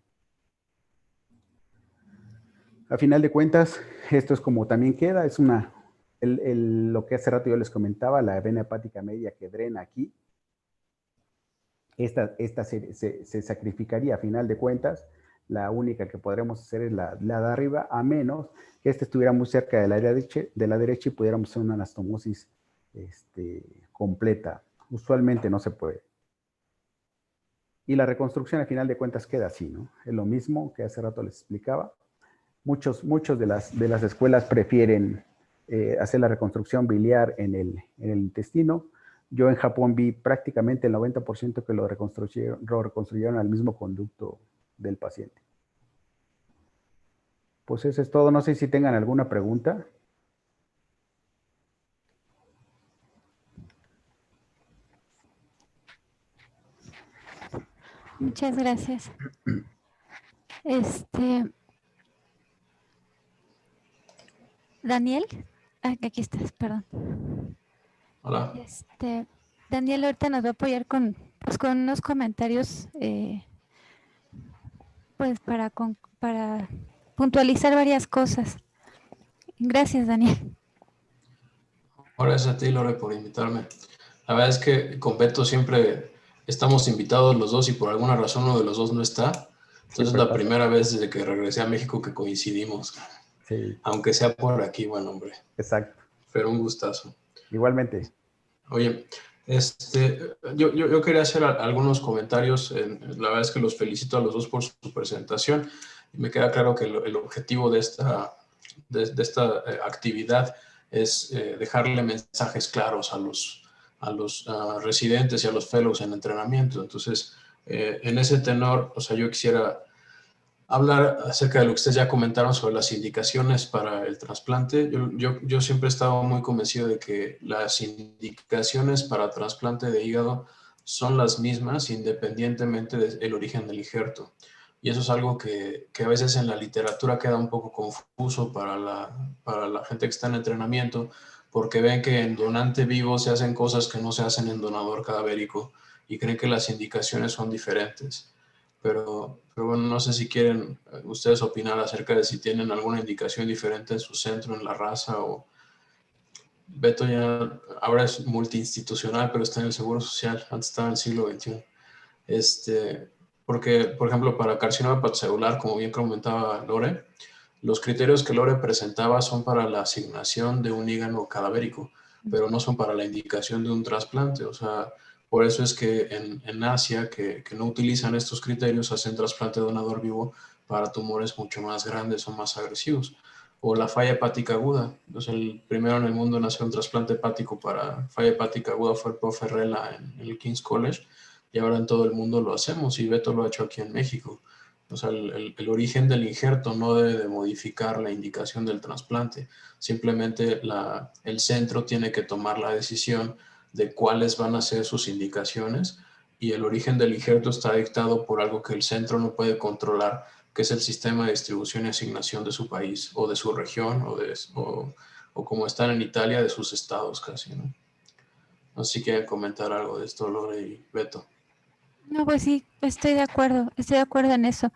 A final de cuentas, esto es como también queda, es lo que hace rato yo les comentaba, la vena hepática media que drena aquí. Esta se sacrificaría a final de cuentas. La única que podremos hacer es la de arriba, a menos que estuviera muy cerca de la derecha y pudiéramos hacer una anastomosis completa. Usualmente no se puede. Y la reconstrucción a final de cuentas queda así, ¿no? Es lo mismo que hace rato les explicaba. Muchos de las escuelas prefieren hacer la reconstrucción biliar en el intestino. Yo en Japón vi prácticamente el 90% que lo reconstruyeron al mismo conducto del paciente. Pues eso es todo. No sé si tengan alguna pregunta. Muchas gracias. Daniel, aquí estás, perdón. Hola. Daniel ahorita nos va a apoyar con unos comentarios pues para puntualizar varias cosas. Gracias, Daniel. Gracias a ti, Lore, por invitarme. La verdad es que con Beto siempre estamos invitados los dos y por alguna razón uno de los dos no está. Entonces es la primera vez desde que regresé a México que coincidimos. Sí. Aunque sea por aquí, bueno, hombre. Exacto. Pero un gustazo. Igualmente. Oye, yo quería hacer algunos comentarios. La verdad es que los felicito a los dos por su presentación. Y me queda claro que el objetivo de esta actividad es dejarle mensajes claros a los residentes y a los fellows en entrenamiento. Entonces, en ese tenor, o sea, yo quisiera hablar acerca de lo que ustedes ya comentaron sobre las indicaciones para el trasplante. Yo siempre he estado muy convencido de que las indicaciones para trasplante de hígado son las mismas independientemente del origen del injerto. Y eso es algo que a veces en la literatura queda un poco confuso para la gente que está en entrenamiento, porque ven que en donante vivo se hacen cosas que no se hacen en donador cadavérico y creen que las indicaciones son diferentes. Pero bueno, no sé si quieren ustedes opinar acerca de si tienen alguna indicación diferente en su centro, en la raza o... Beto ya ahora es multiinstitucional, pero está en el Seguro Social, antes estaba en el siglo XXI. Porque, por ejemplo, para carcinoma hepatocelular, como bien comentaba Lore, los criterios que Lore presentaba son para la asignación de un hígado cadavérico, pero no son para la indicación de un trasplante. O sea, por eso es que en Asia, que no utilizan estos criterios, hacen trasplante de donador vivo para tumores mucho más grandes o más agresivos. O la falla hepática aguda. Entonces, el primero en el mundo en hacer un trasplante hepático para falla hepática aguda fue el profe Ferrella en el King's College, y ahora en todo el mundo lo hacemos, y Beto lo ha hecho aquí en México. O sea, el origen del injerto no debe de modificar la indicación del trasplante. Simplemente el centro tiene que tomar la decisión de cuáles van a ser sus indicaciones, y el origen del injerto está dictado por algo que el centro no puede controlar, que es el sistema de distribución y asignación de su país o de su región o como están en Italia, de sus estados casi, ¿no? No sé si quieren comentar algo de esto, Lore y Beto. No, pues sí, estoy de acuerdo en eso.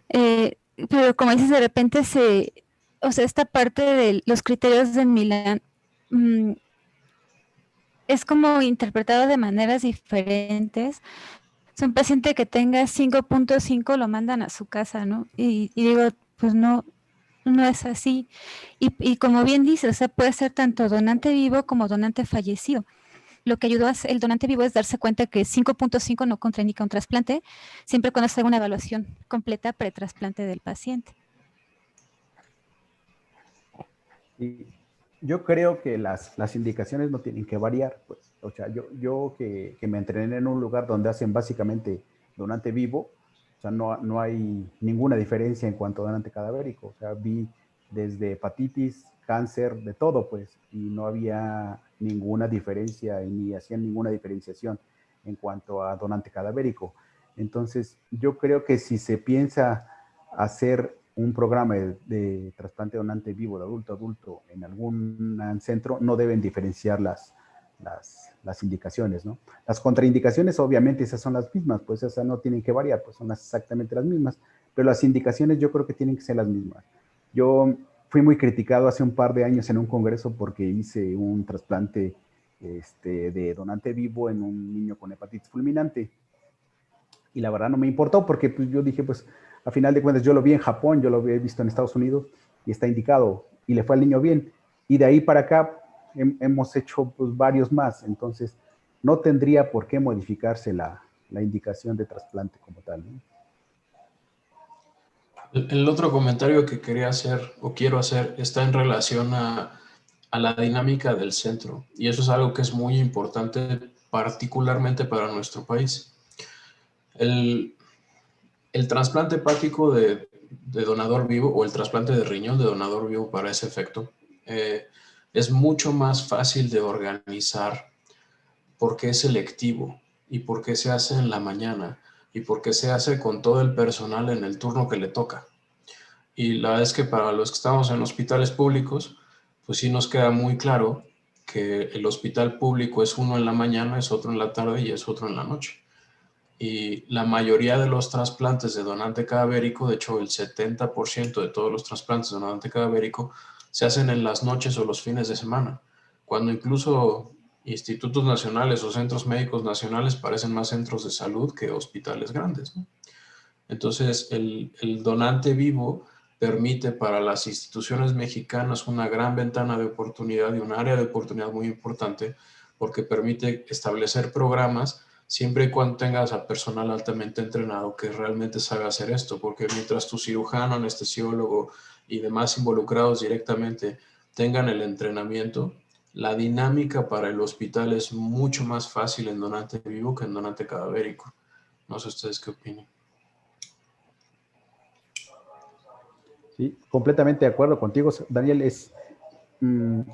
Pero como dices, de repente o sea, esta parte de los criterios de Milán, es como interpretado de maneras diferentes. Si un paciente que tenga 5.5 lo mandan a su casa, ¿no? Y digo, pues no, no es así. Y como bien dice, o sea, puede ser tanto donante vivo como donante fallecido. Lo que ayudó el donante vivo es darse cuenta que 5.5 no contraindica un trasplante, siempre cuando se haga una evaluación completa pretrasplante del paciente. Y yo creo que las indicaciones no tienen que variar, pues. O sea, yo que me entrené en un lugar donde hacen básicamente donante vivo, o sea, no hay ninguna diferencia en cuanto a donante cadavérico. O sea, vi desde hepatitis, cáncer, de todo, pues, y no había ninguna diferencia y ni hacían ninguna diferenciación en cuanto a donante cadavérico. Entonces, yo creo que si se piensa hacer un programa de trasplante donante vivo de adulto a adulto en algún centro, no deben diferenciar las indicaciones, ¿no? Las contraindicaciones, obviamente, esas son las mismas, pues esas no tienen que variar, pues son exactamente las mismas, pero las indicaciones yo creo que tienen que ser las mismas. Yo fui muy criticado hace un par de años en un congreso porque hice un trasplante de donante vivo en un niño con hepatitis fulminante. Y la verdad no me importó porque pues, yo dije, pues, a final de cuentas, yo lo vi en Japón, yo lo había visto en Estados Unidos y está indicado y le fue al niño bien. Y de ahí para acá hemos hecho pues, varios más. Entonces, no tendría por qué modificarse la indicación de trasplante como tal, ¿no? El otro comentario que quería hacer o quiero hacer está en relación a la dinámica del centro. Y eso es algo que es muy importante, particularmente para nuestro país. El trasplante hepático de donador vivo o el trasplante de riñón de donador vivo para ese efecto es mucho más fácil de organizar porque es selectivo y porque se hace en la mañana y porque se hace con todo el personal en el turno que le toca. Y la verdad es que para los que estamos en hospitales públicos, pues sí nos queda muy claro que el hospital público es uno en la mañana, es otro en la tarde y es otro en la noche. Y la mayoría de los trasplantes de donante cadavérico, de hecho el 70% de todos los trasplantes de donante cadavérico se hacen en las noches o los fines de semana, cuando incluso institutos nacionales o centros médicos nacionales parecen más centros de salud que hospitales grandes, ¿no? Entonces el donante vivo permite para las instituciones mexicanas una gran ventana de oportunidad y un área de oportunidad muy importante porque permite establecer programas siempre y cuando tengas a personal altamente entrenado que realmente sabe hacer esto, porque mientras tu cirujano, anestesiólogo y demás involucrados directamente tengan el entrenamiento, la dinámica para el hospital es mucho más fácil en donante vivo que en donante cadavérico. No sé ustedes qué opinan. Sí, completamente de acuerdo contigo, Daniel, es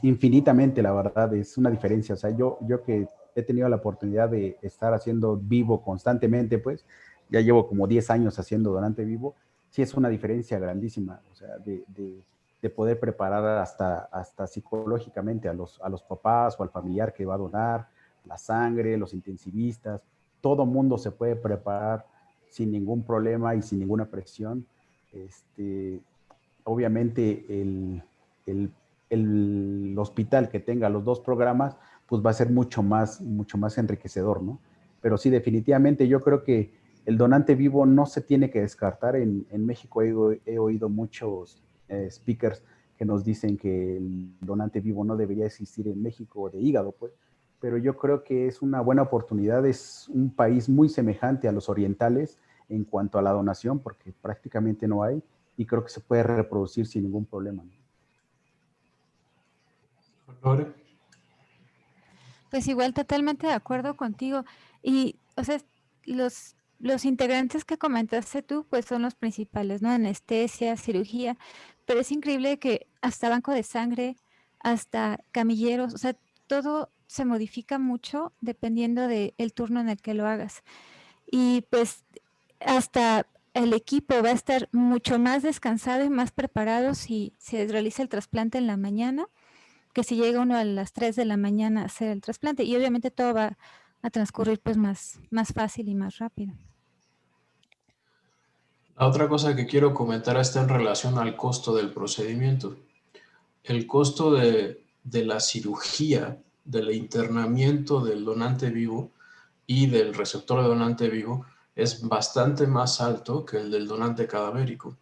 infinitamente, la verdad, es una diferencia. O sea, yo que he tenido la oportunidad de estar haciendo vivo constantemente, pues, ya llevo como 10 años haciendo donante vivo, sí es una diferencia grandísima, o sea, de poder preparar hasta psicológicamente a los papás o al familiar que va a donar, la sangre, los intensivistas, todo mundo se puede preparar sin ningún problema y sin ninguna presión. Obviamente el hospital que tenga los dos programas, pues va a ser mucho más enriquecedor, ¿no? Pero sí, definitivamente yo creo que el donante vivo no se tiene que descartar. En México he oído muchos speakers que nos dicen que el donante vivo no debería existir en México de hígado, pues. Pero yo creo que es una buena oportunidad. Es un país muy semejante a los orientales en cuanto a la donación, porque prácticamente no hay, y creo que se puede reproducir sin ningún problema, ¿no? Lore. Pues igual totalmente de acuerdo contigo. Y, o sea, los integrantes que comentaste tú, pues son los principales, ¿no? Anestesia, cirugía, pero es increíble que hasta banco de sangre, hasta camilleros, o sea, todo se modifica mucho dependiendo del turno en el que lo hagas. Y pues hasta el equipo va a estar mucho más descansado y más preparado si se realiza el trasplante en la mañana que si llega uno a las 3 de la mañana a hacer el trasplante. Y obviamente todo va a transcurrir pues más fácil y más rápido. La otra cosa que quiero comentar está en relación al costo del procedimiento. El costo de la cirugía del internamiento del donante vivo y del receptor de donante vivo es bastante más alto que el del donante cadavérico.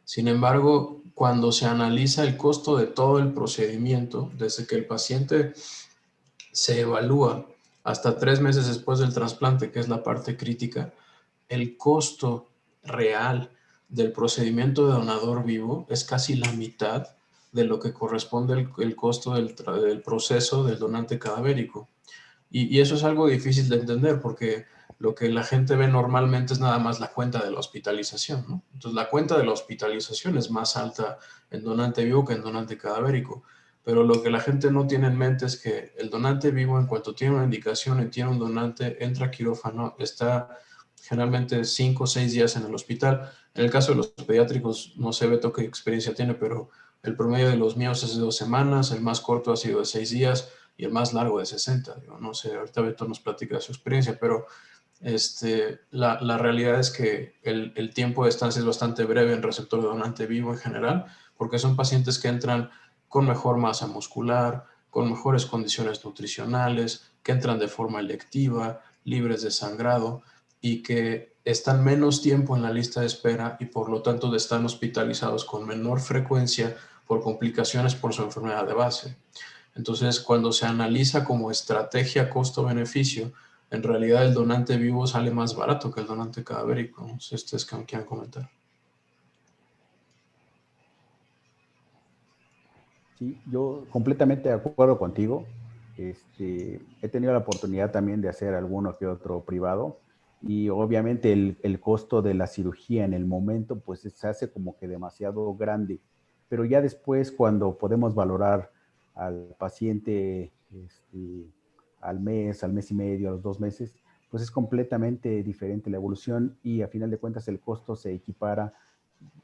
Sin embargo, cuando se analiza el costo de todo el procedimiento, desde que el paciente se evalúa hasta 3 meses después del trasplante, que es la parte crítica, el costo real del procedimiento de donador vivo es casi la mitad de lo que corresponde el costo del proceso del donante cadavérico. Y eso es algo difícil de entender porque lo que la gente ve normalmente es nada más la cuenta de la hospitalización, ¿no? Entonces, la cuenta de la hospitalización es más alta en donante vivo que en donante cadavérico. Pero lo que la gente no tiene en mente es que el donante vivo, en cuanto tiene una indicación y tiene un donante, entra a quirófano, está generalmente 5 o 6 días en el hospital. En el caso de los pediátricos, no sé, Beto, qué experiencia tiene, pero el promedio de los míos es de 2 semanas, el más corto ha sido de 6 días y el más largo de 60. Digo, no sé, ahorita Beto nos platica de su experiencia, pero la realidad es que el tiempo de estancia es bastante breve en receptor de donante vivo en general, porque son pacientes que entran con mejor masa muscular, con mejores condiciones nutricionales, que entran de forma electiva, libres de sangrado y que están menos tiempo en la lista de espera y por lo tanto están hospitalizados con menor frecuencia por complicaciones por su enfermedad de base. Entonces, cuando se analiza como estrategia costo-beneficio, en realidad el donante vivo sale más barato que el donante cadavérico. No sé si ustedes quieran comentar. Sí, yo completamente de acuerdo contigo. He tenido la oportunidad también de hacer alguno que otro privado y obviamente el costo de la cirugía en el momento pues se hace como que demasiado grande, pero ya después cuando podemos valorar al paciente al mes y medio, a los 2 meses, pues es completamente diferente la evolución y a final de cuentas el costo se equipara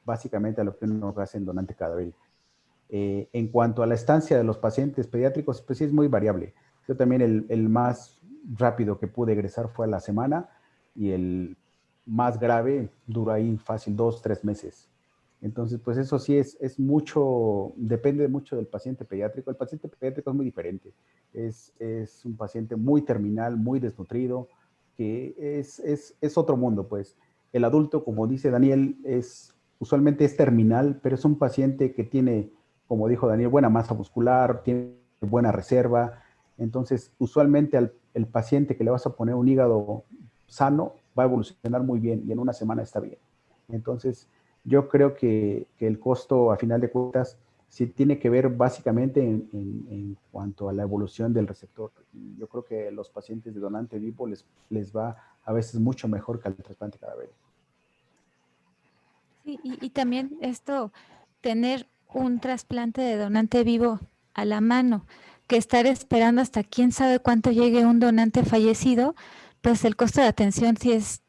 básicamente a lo que uno hace en donante cadavérico. En cuanto a la estancia de los pacientes pediátricos, pues sí es muy variable. Yo también el más rápido que pude egresar fue a la semana y el más grave duró ahí fácil 2, 3 meses. Entonces, pues eso sí es mucho, depende mucho del paciente pediátrico. El paciente pediátrico es muy diferente. Es un paciente muy terminal, muy desnutrido, que es otro mundo, pues. El adulto, como dice Daniel, usualmente es terminal, pero es un paciente que tiene, como dijo Daniel, buena masa muscular, tiene buena reserva. Entonces, usualmente el paciente que le vas a poner un hígado sano va a evolucionar muy bien y en una semana está bien. Entonces, yo creo que el costo, a final de cuentas, sí tiene que ver básicamente en cuanto a la evolución del receptor. Yo creo que los pacientes de donante vivo les va a veces mucho mejor que al trasplante cadavérico. Sí, y también esto, tener un trasplante de donante vivo a la mano, que estar esperando hasta quién sabe cuánto llegue un donante fallecido, pues el costo de atención sí es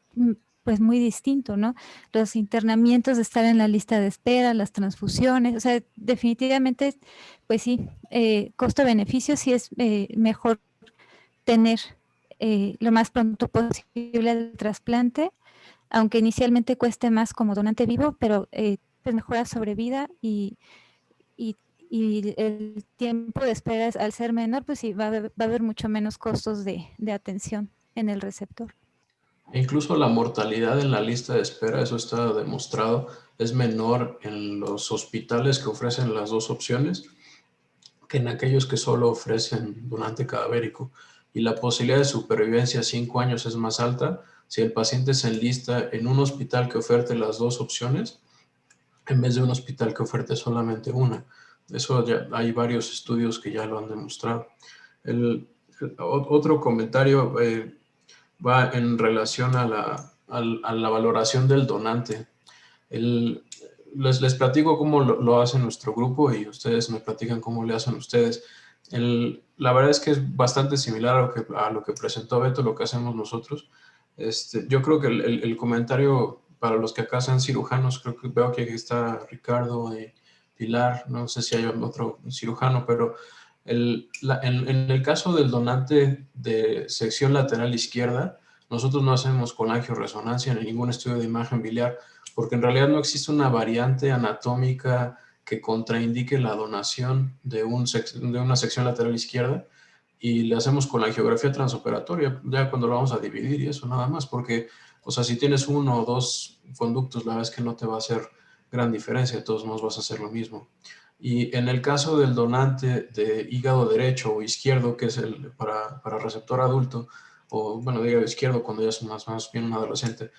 pues muy distinto, ¿no? Los internamientos de estar en la lista de espera, las transfusiones, o sea, definitivamente, pues sí, costo-beneficio sí es mejor tener lo más pronto posible el trasplante, aunque inicialmente cueste más como donante vivo, pero pues mejora sobrevida y el tiempo de espera al ser menor, pues sí, va a haber mucho menos costos de atención en el receptor. E incluso la mortalidad en la lista de espera, eso está demostrado, es menor en los hospitales que ofrecen las dos opciones que en aquellos que solo ofrecen donante cadavérico. Y la posibilidad de supervivencia a 5 años es más alta si el paciente se enlista en un hospital que oferte las dos opciones en vez de un hospital que oferte solamente una. Eso ya hay varios estudios que ya lo han demostrado. Otro comentario va en relación a la valoración del donante. Les platico cómo lo hace nuestro grupo y ustedes me platican cómo le hacen ustedes. La verdad es que es bastante similar a lo que presentó Beto, lo que hacemos nosotros. Yo creo que el comentario para los que acá sean cirujanos, creo que veo que aquí está Ricardo y Pilar, no sé si hay otro cirujano, pero en el caso del donante de sección lateral izquierda, nosotros no hacemos colangioresonancia ni ningún estudio de imagen biliar, porque en realidad no existe una variante anatómica que contraindique la donación de una sección lateral izquierda, y le hacemos colangiografía transoperatoria, ya cuando lo vamos a dividir y eso nada más, porque, o sea, si tienes uno o dos conductos, la verdad es que no te va a hacer gran diferencia, de todos modos vas a hacer lo mismo. Y en el caso del donante de hígado derecho o izquierdo, que es el para receptor adulto, o bueno, de hígado izquierdo cuando ya es más bien un adolescente,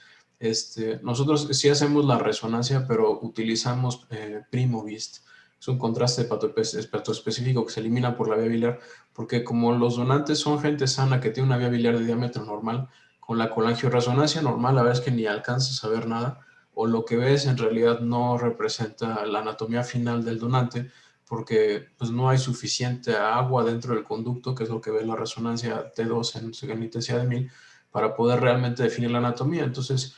nosotros sí hacemos la resonancia, pero utilizamos Primovist. Es un contraste hepatoespecífico que se elimina por la vía biliar, porque como los donantes son gente sana que tiene una vía biliar de diámetro normal, con la colangioresonancia normal, la verdad es que ni alcanzas a ver nada, o lo que ves en realidad no representa la anatomía final del donante, porque pues, no hay suficiente agua dentro del conducto, que es lo que ve la resonancia T2 en intensidad de 1000, para poder realmente definir la anatomía. Entonces,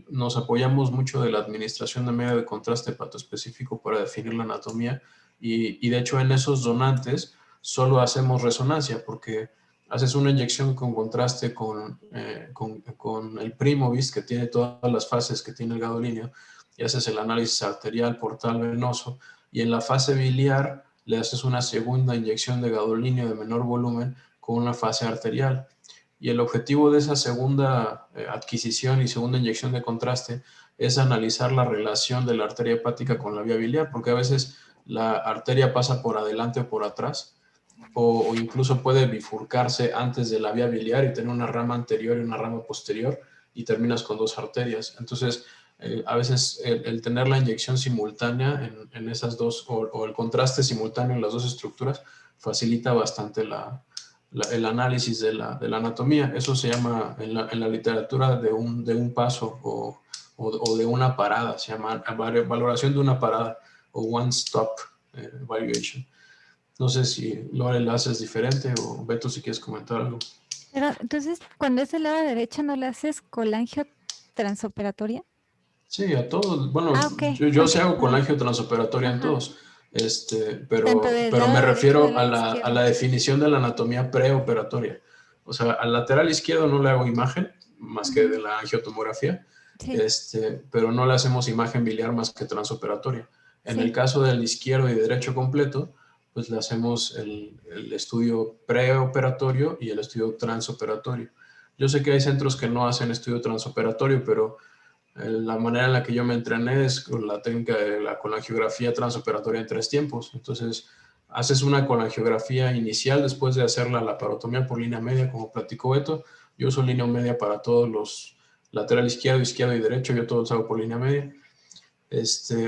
nos apoyamos mucho de la administración de medio de contraste hepatoespecífico para definir la anatomía, y de hecho en esos donantes solo hacemos resonancia, porque haces una inyección con contraste con el Primovist, que tiene todas las fases que tiene el gadolinio, y haces el análisis arterial, portal, venoso, y en la fase biliar le haces una segunda inyección de gadolinio de menor volumen con una fase arterial. Y el objetivo de esa segunda adquisición y segunda inyección de contraste es analizar la relación de la arteria hepática con la vía biliar, porque a veces la arteria pasa por adelante o por atrás, o incluso puede bifurcarse antes de la vía biliar y tener una rama anterior y una rama posterior, y terminas con dos arterias. Entonces, a veces el tener la inyección simultánea en esas dos, o el contraste simultáneo en las dos estructuras, facilita bastante el análisis de la anatomía. Eso se llama en la literatura de un paso o de una parada, se llama valoración de una parada, o one stop evaluation. No sé si Lore la haces diferente, o Beto, si quieres comentar algo. Pero entonces, cuando es del lado derecho, ¿no le haces colangio transoperatoria? Sí, a todos. Bueno, Ah, ok, yo sí ok. hago colangio transoperatoria en Ajá. todos, Tanto del pero lado me derecho como refiero del a lado la izquierdo. definición de la anatomía preoperatoria. O sea, al lateral izquierdo no le hago imagen, más que de Ujú. la angiotomografía, Sí, pero no le hacemos imagen biliar más que transoperatoria. En el sí. caso del izquierdo y derecho completo, pues le hacemos el estudio preoperatorio y el estudio transoperatorio. Yo sé que hay centros que no hacen estudio transoperatorio, pero la manera en la que yo me entrené es con la técnica de la colangiografía transoperatoria en 3 tiempos. Entonces, haces una colangiografía inicial después de hacer la laparotomía por línea media, como platicó Beto. Yo uso línea media para todos los lateral izquierdo, izquierdo y derecho. Yo todos los hago por línea media.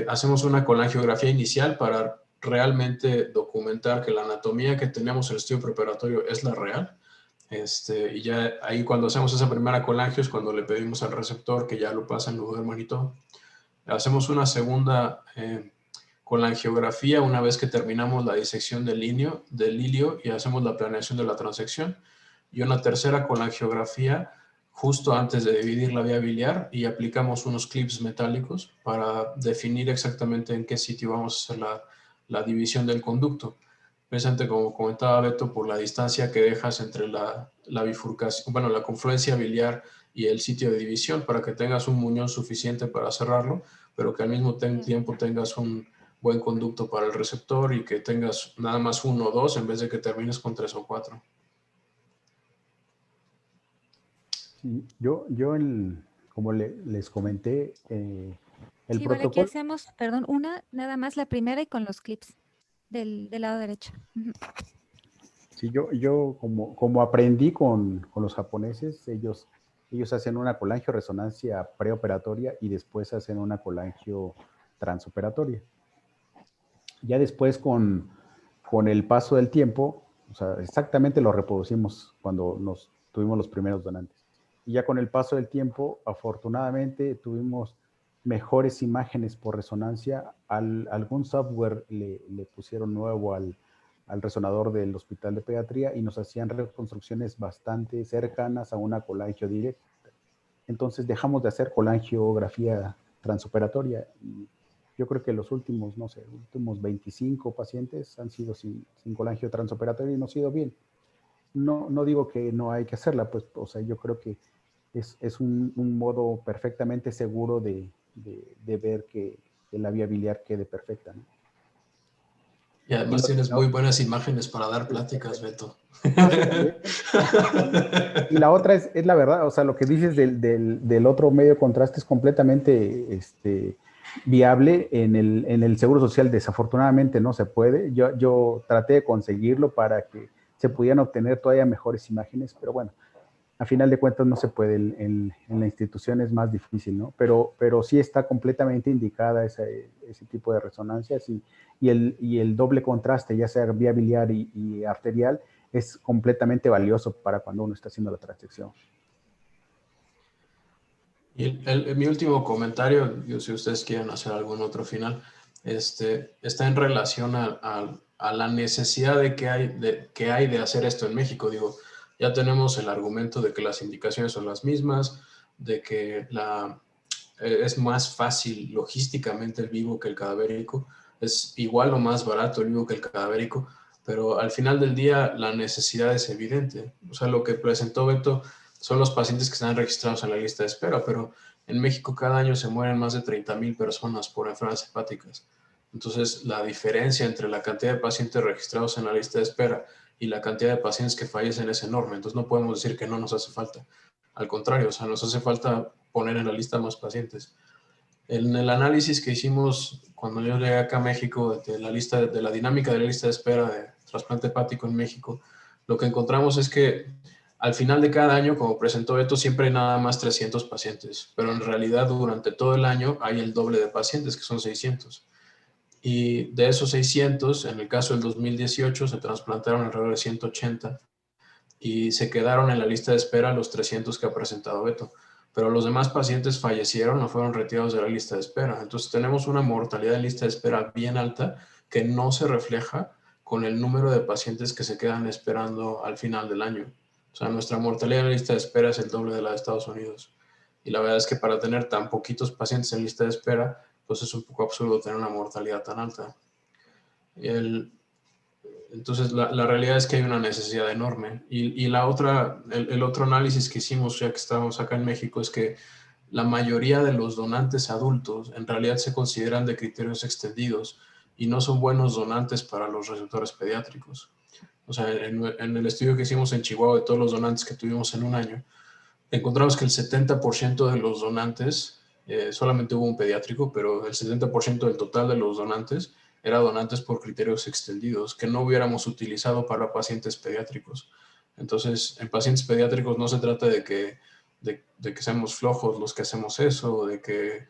Hacemos una colangiografía inicial para realmente documentar que la anatomía que tenemos en el estudio preparatorio es la real. Y ya ahí cuando hacemos esa primera colangio es cuando le pedimos al receptor que ya lo pasa en Luderman y todo. Hacemos una segunda colangiografía una vez que terminamos la disección del ilio y hacemos la planeación de la transección. Y una tercera colangiografía justo antes de dividir la vía biliar, y aplicamos unos clips metálicos para definir exactamente en qué sitio vamos a hacer la división del conducto. Precisamente como comentaba Beto, por la distancia que dejas entre la bifurcación, bueno, la confluencia biliar y el sitio de división, para que tengas un muñón suficiente para cerrarlo, pero que al mismo tiempo tengas un buen conducto para el receptor, y que tengas nada más uno o dos en vez de que termines con 3 o 4. Sí, como les comenté, el Sí, vale, aquí protocolo. hacemos, perdón, una, nada más la primera y con los clips del lado derecho. Ujú. Sí, yo como aprendí con los japoneses, ellos hacen una colangio-resonancia preoperatoria y después hacen una colangio transoperatoria. Ya después con el paso del tiempo, o sea, exactamente lo reproducimos cuando nos tuvimos los primeros donantes. Y ya con el paso del tiempo, afortunadamente, tuvimos mejores imágenes por resonancia. Algún software le pusieron nuevo al resonador del Hospital de Pediatría y nos hacían reconstrucciones bastante cercanas a una colangio directa. Entonces dejamos de hacer colangiografía transoperatoria. Y yo creo que los últimos, no sé, últimos 25 pacientes han sido sin colangio transoperatorio y no ha sido bien. No digo que no hay que hacerla, pues, o sea, yo creo que es un modo perfectamente seguro de ver que la vía biliar quede perfecta, ¿no? Y Y además tienes muy buenas imágenes para dar pláticas, Beto. y la otra es la verdad, o sea, lo que dices del otro medio de contraste es completamente viable en el Seguro Social. Desafortunadamente no se puede. Yo traté de conseguirlo para que se pudieran obtener todavía mejores imágenes, pero bueno, a final de cuentas no se puede. En la institución es más difícil, ¿no? Pero sí está completamente indicada ese tipo de resonancias y el doble contraste, ya sea vía biliar y arterial, es completamente valioso para cuando uno está haciendo la transección. Y mi último comentario, yo, si ustedes quieren hacer algún otro final, está en relación a la necesidad que hay de hacer esto en México. Digo, ya tenemos el argumento de que las indicaciones son las mismas, de que es más fácil logísticamente el vivo que el cadavérico, es igual o más barato el vivo que el cadavérico, pero al final del día la necesidad es evidente. O sea, lo que presentó Beto son los pacientes que están registrados en la lista de espera, pero en México cada año se mueren más de 30,000 personas por enfermedades hepáticas. Entonces, la diferencia entre la cantidad de pacientes registrados en la lista de espera y la cantidad de pacientes que fallecen es enorme. Entonces, no podemos decir que no nos hace falta. Al contrario, o sea, nos hace falta poner en la lista más pacientes. En el análisis que hicimos cuando yo llegué acá a México de la lista, de la dinámica de la lista de espera de trasplante hepático en México, lo que encontramos es que al final de cada año, como presentó Beto, siempre hay nada más 300 pacientes, pero en realidad durante todo el año hay el doble de pacientes, que son 600. Y de esos 600, en el caso del 2018, se trasplantaron alrededor de 180 y se quedaron en la lista de espera los 300 que ha presentado Beto. Pero los demás pacientes fallecieron o fueron retirados de la lista de espera. Entonces tenemos una mortalidad en lista de espera bien alta que no se refleja con el número de pacientes que se quedan esperando al final del año. O sea, nuestra mortalidad en la lista de espera es el doble de la de Estados Unidos. Y la verdad es que para tener tan poquitos pacientes en lista de espera, pues es un poco absurdo tener una mortalidad tan alta. Entonces, la realidad es que hay una necesidad enorme. Y la otra, el otro análisis que hicimos, ya que estamos acá en México, es que la mayoría de los donantes adultos en realidad se consideran de criterios extendidos y no son buenos donantes para los receptores pediátricos. O sea, en el estudio que hicimos en Chihuahua de todos los donantes que tuvimos en un año, encontramos que el 70% de los donantes, solamente hubo un pediátrico, pero el 70% del total de los donantes era donantes por criterios extendidos, que no hubiéramos utilizado para pacientes pediátricos. Entonces, en pacientes pediátricos no se trata de que seamos flojos los que hacemos eso, o de que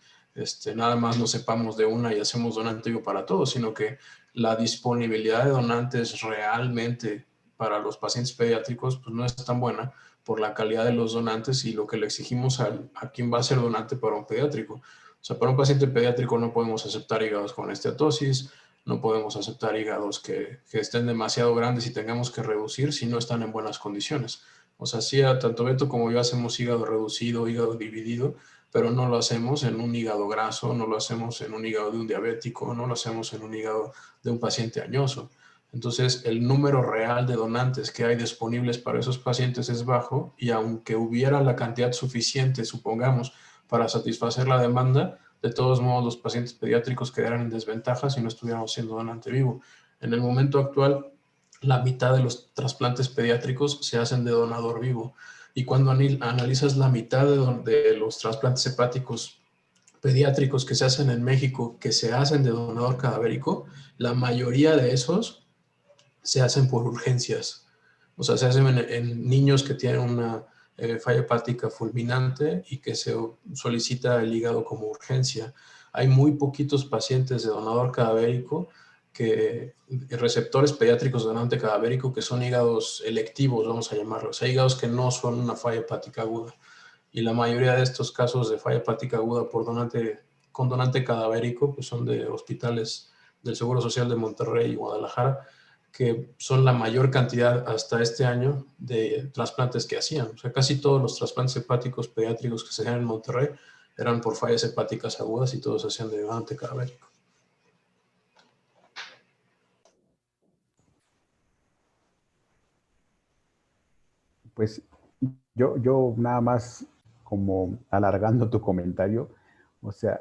nada más lo sepamos de una y hacemos donante para todos, sino que la disponibilidad de donantes realmente para los pacientes pediátricos pues no es tan buena por la calidad de los donantes y lo que le exigimos a quien va a ser donante para un pediátrico. O sea, para un paciente pediátrico no podemos aceptar hígados con esteatosis, no podemos aceptar hígados que estén demasiado grandes y tengamos que reducir si no están en buenas condiciones. O sea, sí, tanto Beto como yo hacemos hígado reducido, hígado dividido, pero no lo hacemos en un hígado graso, no lo hacemos en un hígado de un diabético, no lo hacemos en un hígado de un paciente añoso. Entonces, el número real de donantes que hay disponibles para esos pacientes es bajo y aunque hubiera la cantidad suficiente, supongamos, para satisfacer la demanda, de todos modos los pacientes pediátricos quedaran en desventaja si no estuviéramos siendo donante vivo. En el momento actual, la mitad de los trasplantes pediátricos se hacen de donador vivo. Y cuando analizas la mitad de los trasplantes hepáticos pediátricos que se hacen en México, que se hacen de donador cadavérico, la mayoría de esos se hacen por urgencias. O sea, se hacen en niños que tienen una falla hepática fulminante y que se solicita el hígado como urgencia. Hay muy poquitos pacientes de donador cadavérico receptores pediátricos de donante cadavérico que son hígados electivos, vamos a llamarlos, o sea, hígados que no son una falla hepática aguda. Y la mayoría de estos casos de falla hepática aguda con donante cadavérico pues son de hospitales del Seguro Social de Monterrey y Guadalajara, que son la mayor cantidad hasta este año de trasplantes que hacían. O sea, casi todos los trasplantes hepáticos pediátricos que se hacían en Monterrey eran por fallas hepáticas agudas y todos se hacían de donante cadavérico. Pues yo nada más como alargando tu comentario, o sea,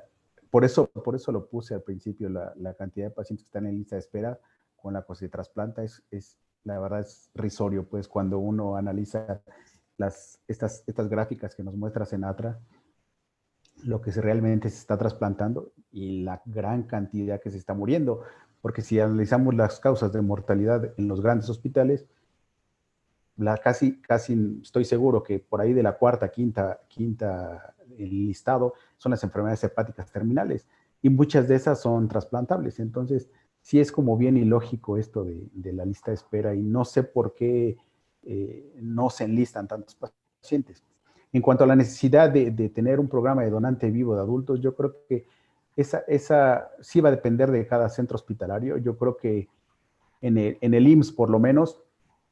por eso lo puse al principio, la cantidad de pacientes que están en lista de espera, con la cosa de trasplanta la verdad es risorio, pues cuando uno analiza estas gráficas que nos muestra Senatra, lo que realmente se está trasplantando y la gran cantidad que se está muriendo, porque si analizamos las causas de mortalidad en los grandes hospitales, casi estoy seguro que por ahí de la cuarta, quinta el listado son las enfermedades hepáticas terminales y muchas de esas son trasplantables. Entonces, sí es como bien ilógico esto de la lista de espera y no sé por qué no se enlistan tantos pacientes. En cuanto a la necesidad de tener un programa de donante vivo de adultos, yo creo que esa sí va a depender de cada centro hospitalario. Yo creo que en el IMSS, por lo menos,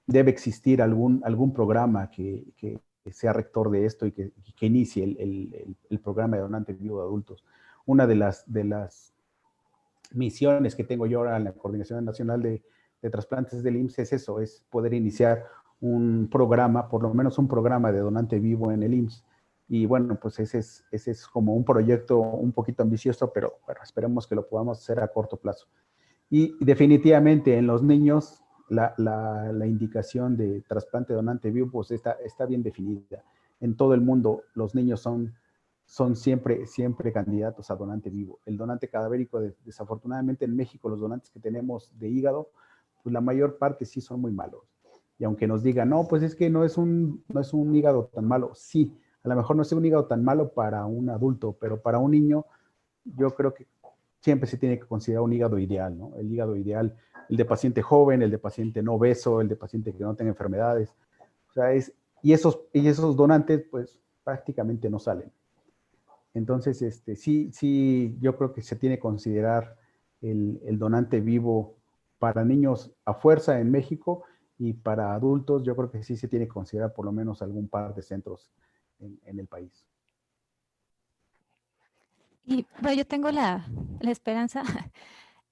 debe existir algún programa que sea rector de esto y que inicie el programa de donante vivo de adultos. Una de las misiones que tengo yo ahora en la Coordinación Nacional de Trasplantes del IMSS es eso, es poder iniciar un programa, por lo menos un programa de donante vivo en el IMSS. Y bueno, pues ese es como un proyecto un poquito ambicioso, pero bueno, esperemos que lo podamos hacer a corto plazo. Y definitivamente en los niños la indicación de trasplante donante vivo pues está bien definida. En todo el mundo los niños son siempre candidatos a donante vivo. El donante cadavérico, desafortunadamente en México los donantes que tenemos de hígado, pues la mayor parte sí son muy malos. Y aunque nos digan, no, pues es que no es un hígado tan malo. Sí, a lo mejor no es un hígado tan malo para un adulto, pero para un niño yo creo que siempre se tiene que considerar un hígado ideal, ¿no? El hígado ideal, el de paciente joven, el de paciente no obeso, el de paciente que no tenga enfermedades. O sea, y esos donantes, pues, prácticamente no salen. Entonces, sí, yo creo que se tiene que considerar el donante vivo para niños a fuerza en México y para adultos, yo creo que sí se tiene que considerar por lo menos algún par de centros en el país. Y bueno, yo tengo la esperanza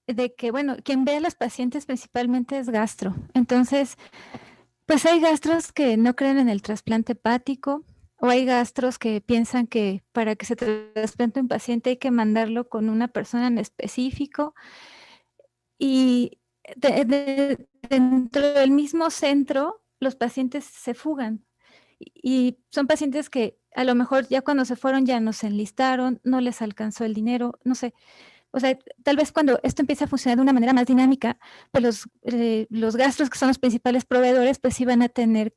de que, bueno, quien ve a los pacientes principalmente es gastro. Entonces, pues hay gastros que no creen en el trasplante hepático o hay gastros que piensan que para que se trasplante un paciente hay que mandarlo con una persona en específico y dentro del mismo centro los pacientes se fugan y son pacientes que a lo mejor ya cuando se fueron ya no se enlistaron, no les alcanzó el dinero, no sé. O sea, tal vez cuando esto empiece a funcionar de una manera más dinámica, pues los gastos que son los principales proveedores, pues sí van a tener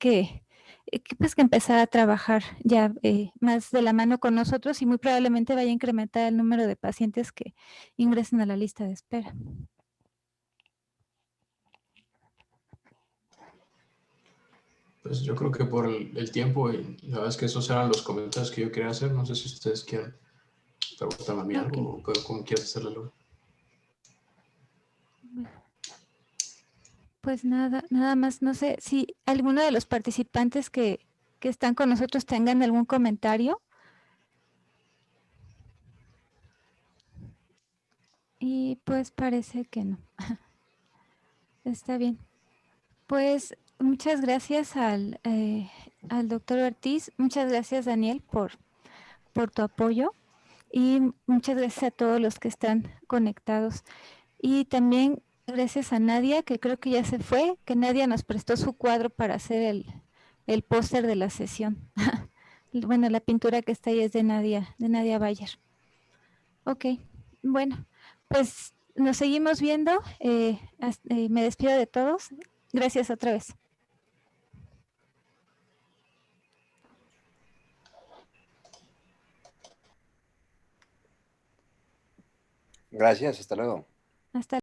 pues, que empezar a trabajar ya más de la mano con nosotros y muy probablemente vaya a incrementar el número de pacientes que ingresen a la lista de espera. Pues yo creo que por el tiempo, y la verdad es que esos eran los comentarios que yo quería hacer. No sé si ustedes quieren preguntarme a mí algo o cómo quieres hacerlo, Laura. Pues nada más, no sé si alguno de los participantes que están con nosotros tengan algún comentario. Y pues parece que no. Está bien. Pues muchas gracias al doctor Ortiz, muchas gracias Daniel por tu apoyo y muchas gracias a todos los que están conectados. Y también gracias a Nadia, que creo que ya se fue, que Nadia nos prestó su cuadro para hacer el póster de la sesión. Bueno, la pintura que está ahí es de Nadia Bayer. Ok, bueno, pues nos seguimos viendo. Me despido de todos. Gracias otra vez. Gracias, hasta luego. Hasta